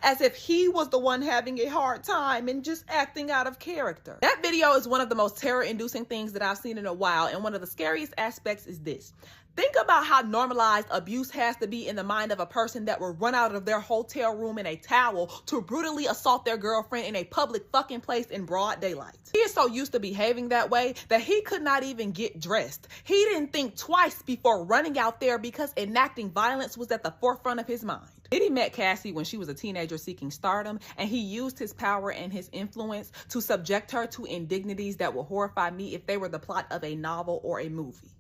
As if he was the one having a hard time and just acting out of character. That video is one of the most terror-inducing things that I've seen in a while, and one of the scariest aspects is this. Think about how normalized abuse has to be in the mind of a person that will run out of their hotel room in a towel to brutally assault their girlfriend in a public fucking place in broad daylight. He is so used to behaving that way that he could not even get dressed. He didn't think twice before running out there because enacting violence was at the forefront of his mind. Diddy met Cassie when she was a teenager seeking stardom, and he used his power and his influence to subject her to indignities that would horrify me if they were the plot of a novel or a movie.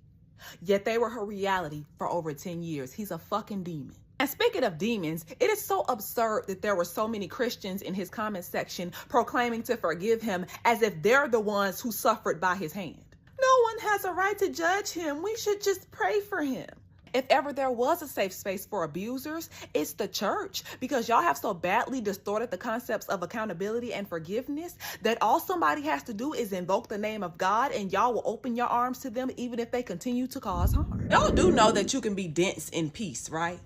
Yet they were her reality for over 10 years. He's a fucking demon. And speaking of demons, it is so absurd that there were so many Christians in his comment section proclaiming to forgive him as if they're the ones who suffered by his hand. No one has a right to judge him. We should just pray for him. If ever there was a safe space for abusers, it's the church, because y'all have so badly distorted the concepts of accountability and forgiveness that all somebody has to do is invoke the name of God and y'all will open your arms to them even if they continue to cause harm. Y'all do know that you can be dense in peace, right?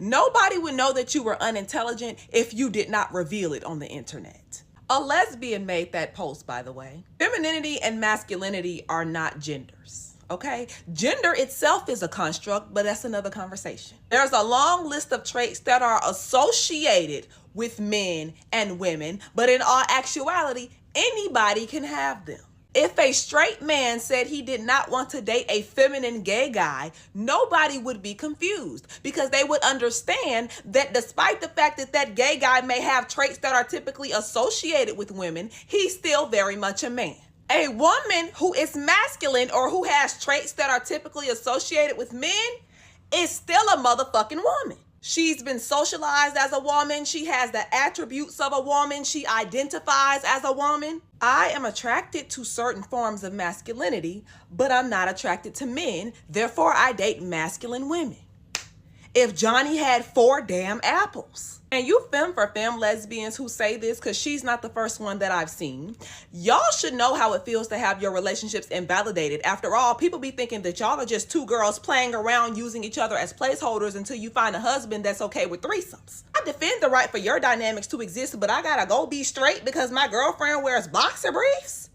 Nobody would know that you were unintelligent if you did not reveal it on the internet. A lesbian made that post, by the way. Femininity and masculinity are not genders. Okay, gender itself is a construct, but that's another conversation. There's a long list of traits that are associated with men and women, but in all actuality, anybody can have them. If a straight man said he did not want to date a feminine gay guy, nobody would be confused because they would understand that despite the fact that that gay guy may have traits that are typically associated with women, he's still very much a man. A woman who is masculine or who has traits that are typically associated with men is still a motherfucking woman. She's been socialized as a woman. She has the attributes of a woman. She identifies as a woman. I am attracted to certain forms of masculinity, but I'm not attracted to men. Therefore, I date masculine women. If Johnny had 4 damn apples. And you femme for femme lesbians who say this, because she's not the first one that I've seen, y'all should know how it feels to have your relationships invalidated. After all, people be thinking that y'all are just 2 girls playing around using each other as placeholders until you find a husband that's okay with threesomes. I defend the right for your dynamics to exist, but I gotta go be straight because my girlfriend wears boxer briefs?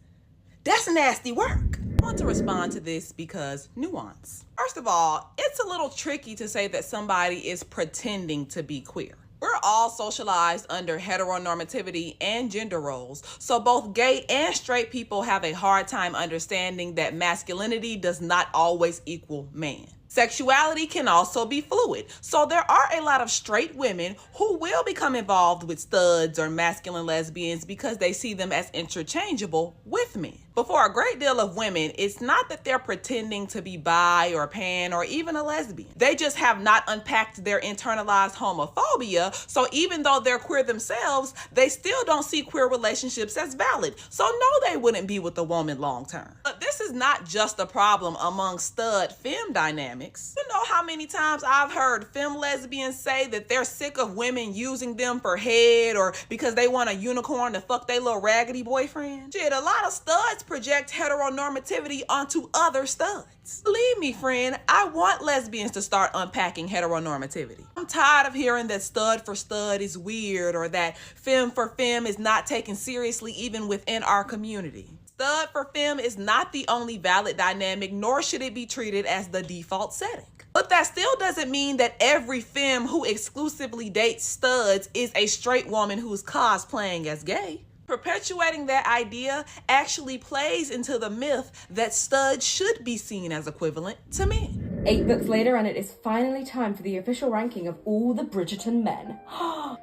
That's nasty work. I want to respond to this because nuance. First of all, it's a little tricky to say that somebody is pretending to be queer. We're all socialized under heteronormativity and gender roles, so both gay and straight people have a hard time understanding that masculinity does not always equal man. Sexuality can also be fluid, so there are a lot of straight women who will become involved with studs or masculine lesbians because they see them as interchangeable with men. But for a great deal of women, it's not that they're pretending to be bi or pan or even a lesbian. They just have not unpacked their internalized homophobia, so even though they're queer themselves, they still don't see queer relationships as valid. So no, they wouldn't be with a woman long term. But this is not just a problem among stud-femme dynamics. You know how many times I've heard femme lesbians say that they're sick of women using them for head or because they want a unicorn to fuck their little raggedy boyfriend? Shit, a lot of studs project heteronormativity onto other studs. Believe me, friend, I want lesbians to start unpacking heteronormativity. I'm tired of hearing that stud for stud is weird or that femme for femme is not taken seriously even within our community. Stud for femme is not the only valid dynamic, nor should it be treated as the default setting. But that still doesn't mean that every femme who exclusively dates studs is a straight woman who's cosplaying as gay. Perpetuating that idea actually plays into the myth that studs should be seen as equivalent to men. 8 books later, and it is finally time for the official ranking of all the Bridgerton men.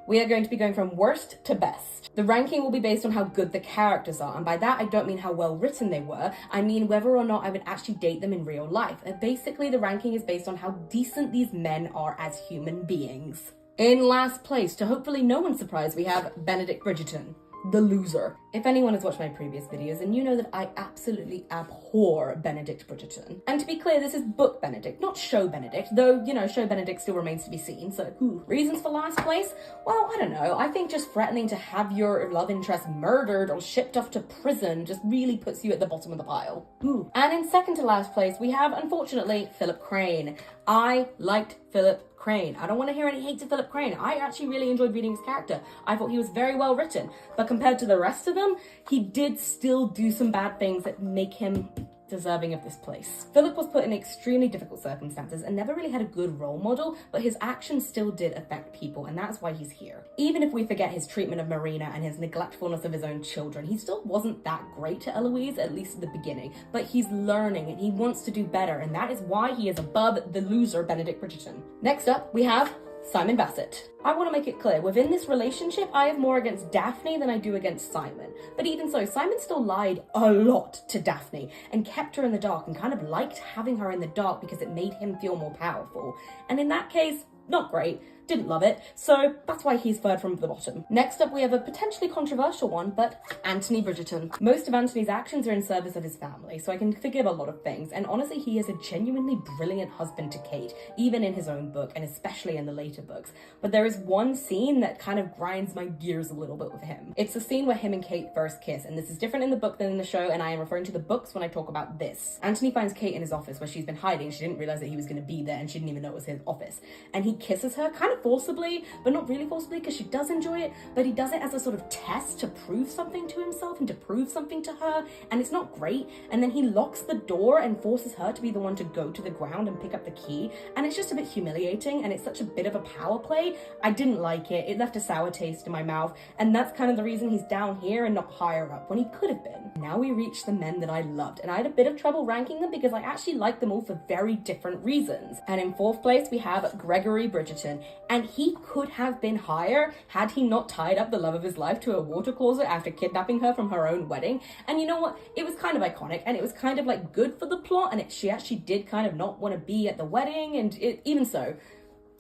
We are going to be going from worst to best. The ranking will be based on how good the characters are, and by that I don't mean how well written they were, I mean whether or not I would actually date them in real life. And basically the ranking is based on how decent these men are as human beings. In last place, to hopefully no one's surprise, we have Benedict Bridgerton, the loser. If anyone has watched my previous videos, then you know that I absolutely abhor Benedict Bridgerton. And to be clear, this is book Benedict, not show Benedict, though, you know, show Benedict still remains to be seen, so reasons for last place? Well, I don't know, I think just threatening to have your love interest murdered or shipped off to prison just really puts you at the bottom of the pile. And in second to last place, we have, unfortunately, Philip Crane. I liked Philip Crane. I don't want to hear any hate to Philip Crane. I actually really enjoyed reading his character. I thought he was very well written. But compared to the rest of them, he did still do some bad things that make him deserving of this place. Philip was put in extremely difficult circumstances and never really had a good role model, but his actions still did affect people, and that's why he's here. Even if we forget his treatment of Marina and his neglectfulness of his own children, he still wasn't that great to Eloise, at least at the beginning, but he's learning and he wants to do better, and that is why he is above the loser Benedict Bridgerton. Next up, we have Simon Bassett. I want to make it clear, within this relationship, I have more against Daphne than I do against Simon. But even so, Simon still lied a lot to Daphne and kept her in the dark and kind of liked having her in the dark because it made him feel more powerful. And in that case, not great. Didn't love it, so that's why he's third from the bottom. Next up, we have a potentially controversial one, but Anthony Bridgerton. Most of Anthony's actions are in service of his family, so I can forgive a lot of things, and honestly, he is a genuinely brilliant husband to Kate, even in his own book, and especially in the later books. But there is one scene that kind of grinds my gears a little bit with him. It's the scene where him and Kate first kiss, and this is different in the book than in the show, and I am referring to the books when I talk about this. Anthony finds Kate in his office where she's been hiding. She didn't realize that he was going to be there, and she didn't even know it was his office. And he kisses her, kind of forcibly, but not really forcibly because she does enjoy it, but he does it as a sort of test to prove something to himself and to prove something to her, and it's not great. And then he locks the door and forces her to be the one to go to the ground and pick up the key, and it's just a bit humiliating, and it's such a bit of a power play. I didn't like it. It left a sour taste in my mouth, and that's kind of the reason he's down here and not higher up when he could have been. Now we reach the men that I loved, and I had a bit of trouble ranking them because I actually liked them all for very different reasons. And in fourth place we have Gregory Bridgerton, and he could have been higher had he not tied up the love of his life to a water closet after kidnapping her from her own wedding. And you know what? It was kind of iconic, and it was kind of like good for the plot, and she actually did kind of not want to be at the wedding, and even so,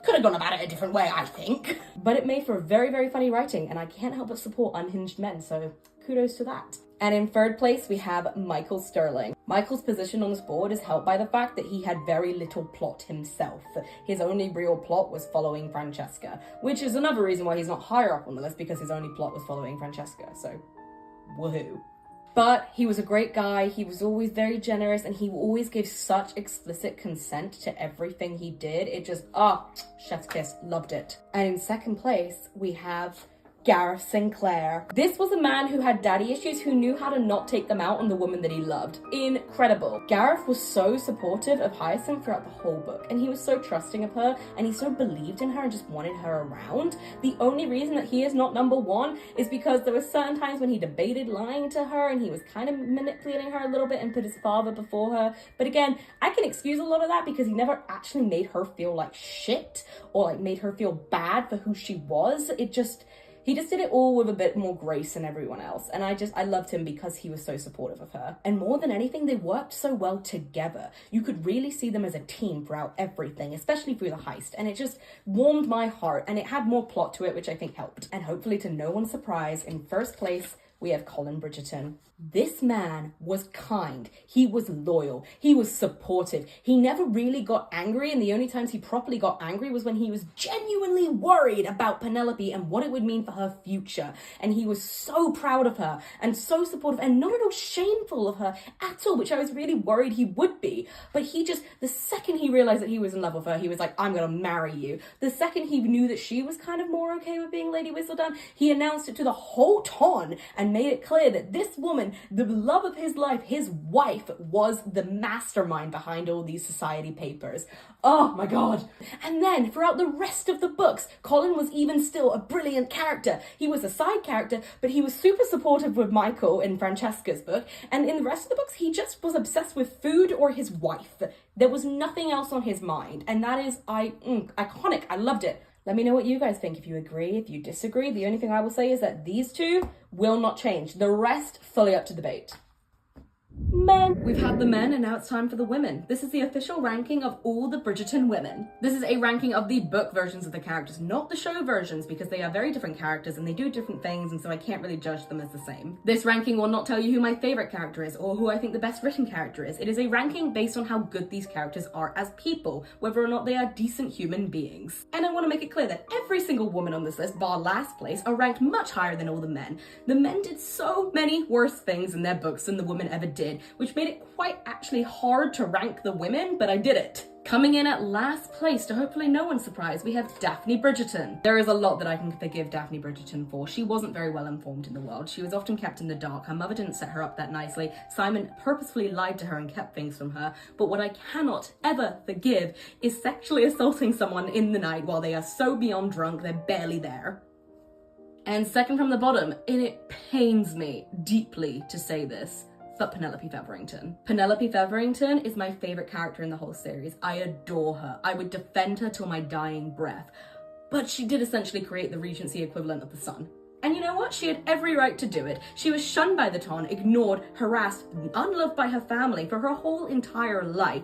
could have gone about it a different way, I think. But it made for very, very funny writing, and I can't help but support unhinged men, so kudos to that. And in third place, we have Michael Sterling. Michael's position on this board is helped by the fact that he had very little plot himself. His only real plot was following Francesca, which is another reason why he's not higher up on the list, because his only plot was following Francesca, so woohoo. But he was a great guy, he was always very generous, and he always gave such explicit consent to everything he did. It just, chef's kiss, loved it. And in second place, we have Gareth Sinclair. This was a man who had daddy issues who knew how to not take them out on the woman that he loved. Incredible. Gareth was so supportive of Hyacinth throughout the whole book, and he was so trusting of her, and he so believed in her and just wanted her around. The only reason that he is not number one is because there were certain times when he debated lying to her, and he was kind of manipulating her a little bit and put his father before her. But again, I can excuse a lot of that because he never actually made her feel like shit or like made her feel bad for who she was. He just did it all with a bit more grace than everyone else. And I loved him because he was so supportive of her. And more than anything, they worked so well together. You could really see them as a team throughout everything, especially through the heist. And it just warmed my heart, and it had more plot to it, which I think helped. And hopefully to no one's surprise, in first place, we have Colin Bridgerton. This man was kind, he was loyal, he was supportive, he never really got angry, and the only times he properly got angry was when he was genuinely worried about Penelope and what it would mean for her future. And he was so proud of her and so supportive and not at all shameful of her at all, which I was really worried he would be. But he just, the second he realized that he was in love with her, he was like, I'm gonna marry you. The second he knew that she was kind of more okay with being Lady Whistledown, he announced it to the whole town and made it clear that this woman, the love of his life, his wife, was the mastermind behind all these society papers. Oh my god. And then throughout the rest of the books, Colin was even still a brilliant character. He was a side character, but he was super supportive with Michael in Francesca's book, and in the rest of the books, he just was obsessed with food or his wife. There was nothing else on his mind, and that is iconic. I loved it. Let me know what you guys think, if you agree, if you disagree. The only thing I will say is that these two will not change. The rest, fully up to debate. Men. We've had the men, and now it's time for the women. This is the official ranking of all the Bridgerton women. This is a ranking of the book versions of the characters, not the show versions, because they are very different characters and they do different things, and so I can't really judge them as the same. This ranking will not tell you who my favorite character is or who I think the best written character is. It is a ranking based on how good these characters are as people, whether or not they are decent human beings. And I want to make it clear that every single woman on this list, bar last place, are ranked much higher than all the men. The men did so many worse things in their books than the women ever did, which made it quite actually hard to rank the women, but I did it. Coming in at last place, to hopefully no one's surprise, we have Daphne Bridgerton. There is a lot that I can forgive Daphne Bridgerton for. She wasn't very well informed in the world. She was often kept in the dark. Her mother didn't set her up that nicely. Simon purposefully lied to her and kept things from her. But what I cannot ever forgive is sexually assaulting someone in the night while they are so beyond drunk they're barely there. And second from the bottom, and it pains me deeply to say this, but Penelope Featherington. Penelope Featherington is my favorite character in the whole series. I adore her. I would defend her till my dying breath. But she did essentially create the Regency equivalent of the Sun. And you know what? She had every right to do it. She was shunned by the town, ignored, harassed, unloved by her family for her whole entire life.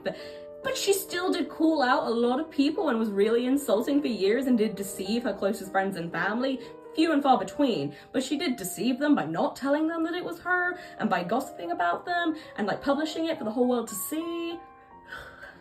But she still did call out a lot of people and was really insulting for years and did deceive her closest friends and family. Few and far between, but she did deceive them by not telling them that it was her and by gossiping about them and like publishing it for the whole world to see.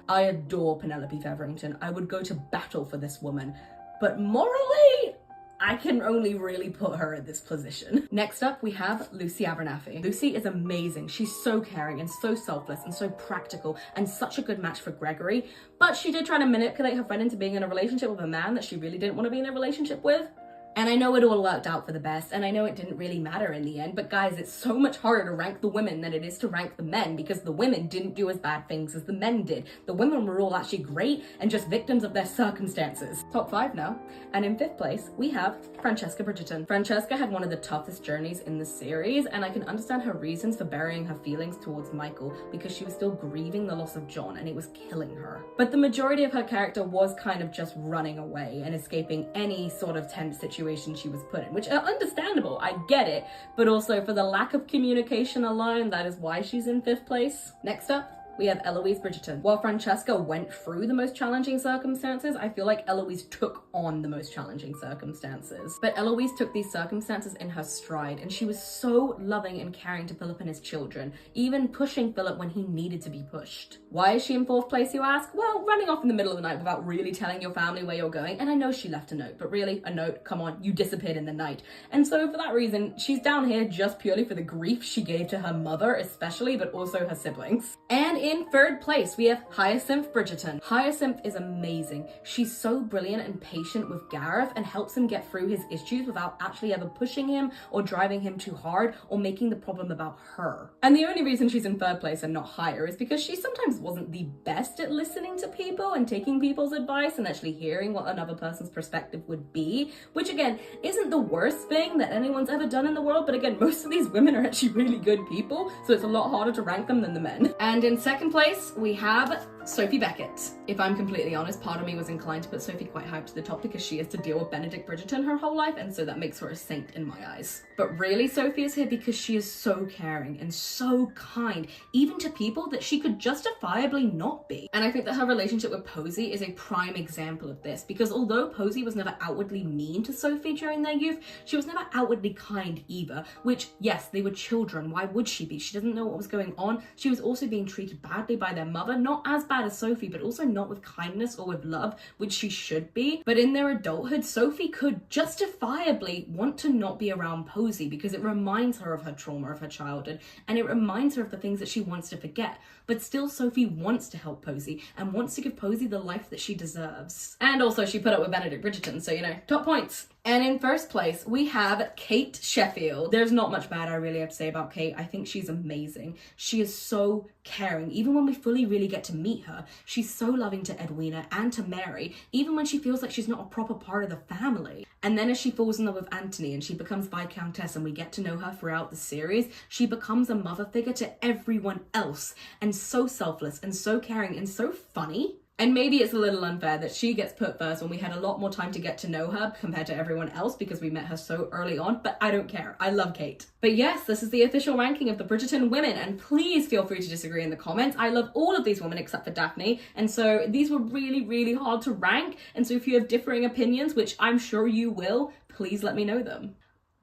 I adore Penelope Featherington. I would go to battle for this woman, but morally, I can only really put her in this position. Next up, we have Lucy Abernathy. Lucy is amazing. She's so caring and so selfless and so practical and such a good match for Gregory, but she did try to manipulate her friend into being in a relationship with a man that she really didn't want to be in a relationship with. And I know it all worked out for the best, and I know it didn't really matter in the end, but guys, it's so much harder to rank the women than it is to rank the men, because the women didn't do as bad things as the men did. The women were all actually great and just victims of their circumstances. Top 5 now. And in 5th place, we have Francesca Bridgerton. Francesca had one of the toughest journeys in the series, and I can understand her reasons for burying her feelings towards Michael, because she was still grieving the loss of John, and it was killing her. But the majority of her character was kind of just running away and escaping any sort of tense situation she was put in, which are understandable, I get it, but also for the lack of communication alone, that is why she's in 5th place. Next up, we have Eloise Bridgerton. While Francesca went through the most challenging circumstances, I feel like Eloise took on the most challenging circumstances. But Eloise took these circumstances in her stride, and she was so loving and caring to Philip and his children, even pushing Philip when he needed to be pushed. Why is she in 4th place, you ask? Well, running off in the middle of the night without really telling your family where you're going, and I know she left a note, but really, a note, come on, you disappeared in the night. And so for that reason, she's down here just purely for the grief she gave to her mother especially, but also her siblings. And in 3rd place, we have Hyacinth Bridgerton. Hyacinth is amazing. She's so brilliant and patient with Gareth and helps him get through his issues without actually ever pushing him or driving him too hard or making the problem about her. And the only reason she's in 3rd place and not higher is because she sometimes wasn't the best at listening to people and taking people's advice and actually hearing what another person's perspective would be, which again, isn't the worst thing that anyone's ever done in the world, but again, most of these women are actually really good people, so it's a lot harder to rank them than the men. And in 2nd place, we have Sophie Beckett. If I'm completely honest, part of me was inclined to put Sophie quite high to the top because she has to deal with Benedict Bridgerton her whole life, and so that makes her a saint in my eyes. But really, Sophie is here because she is so caring and so kind, even to people that she could justifiably not be. And I think that her relationship with Posey is a prime example of this, because although Posey was never outwardly mean to Sophie during their youth, she was never outwardly kind either, which, yes, they were children, why would she be? She doesn't know what was going on. She was also being treated badly by their mother, not as bad as Sophie, but also not with kindness or with love, which she should be. But in their adulthood, Sophie could justifiably want to not be around Posey because it reminds her of her trauma of her childhood, and it reminds her of the things that she wants to forget. But still, Sophie wants to help Posey and wants to give Posey the life that she deserves. And also, she put up with Benedict Bridgerton, so, you know, top points. And in 1st place, we have Kate Sheffield. There's not much bad I really have to say about Kate. I think she's amazing. She is so caring. Even when we fully really get to meet her, she's so loving to Edwina and to Mary, even when she feels like she's not a proper part of the family. And then as she falls in love with Anthony and she becomes Viscountess and we get to know her throughout the series, she becomes a mother figure to everyone else, and so selfless and so caring and so funny. And maybe it's a little unfair that she gets put first when we had a lot more time to get to know her compared to everyone else because we met her so early on, but I don't care. I love Kate. But yes, this is the official ranking of the Bridgerton women, and please feel free to disagree in the comments. I love all of these women except for Daphne, and so these were really, really hard to rank, and so if you have differing opinions, which I'm sure you will, please let me know them.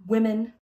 Women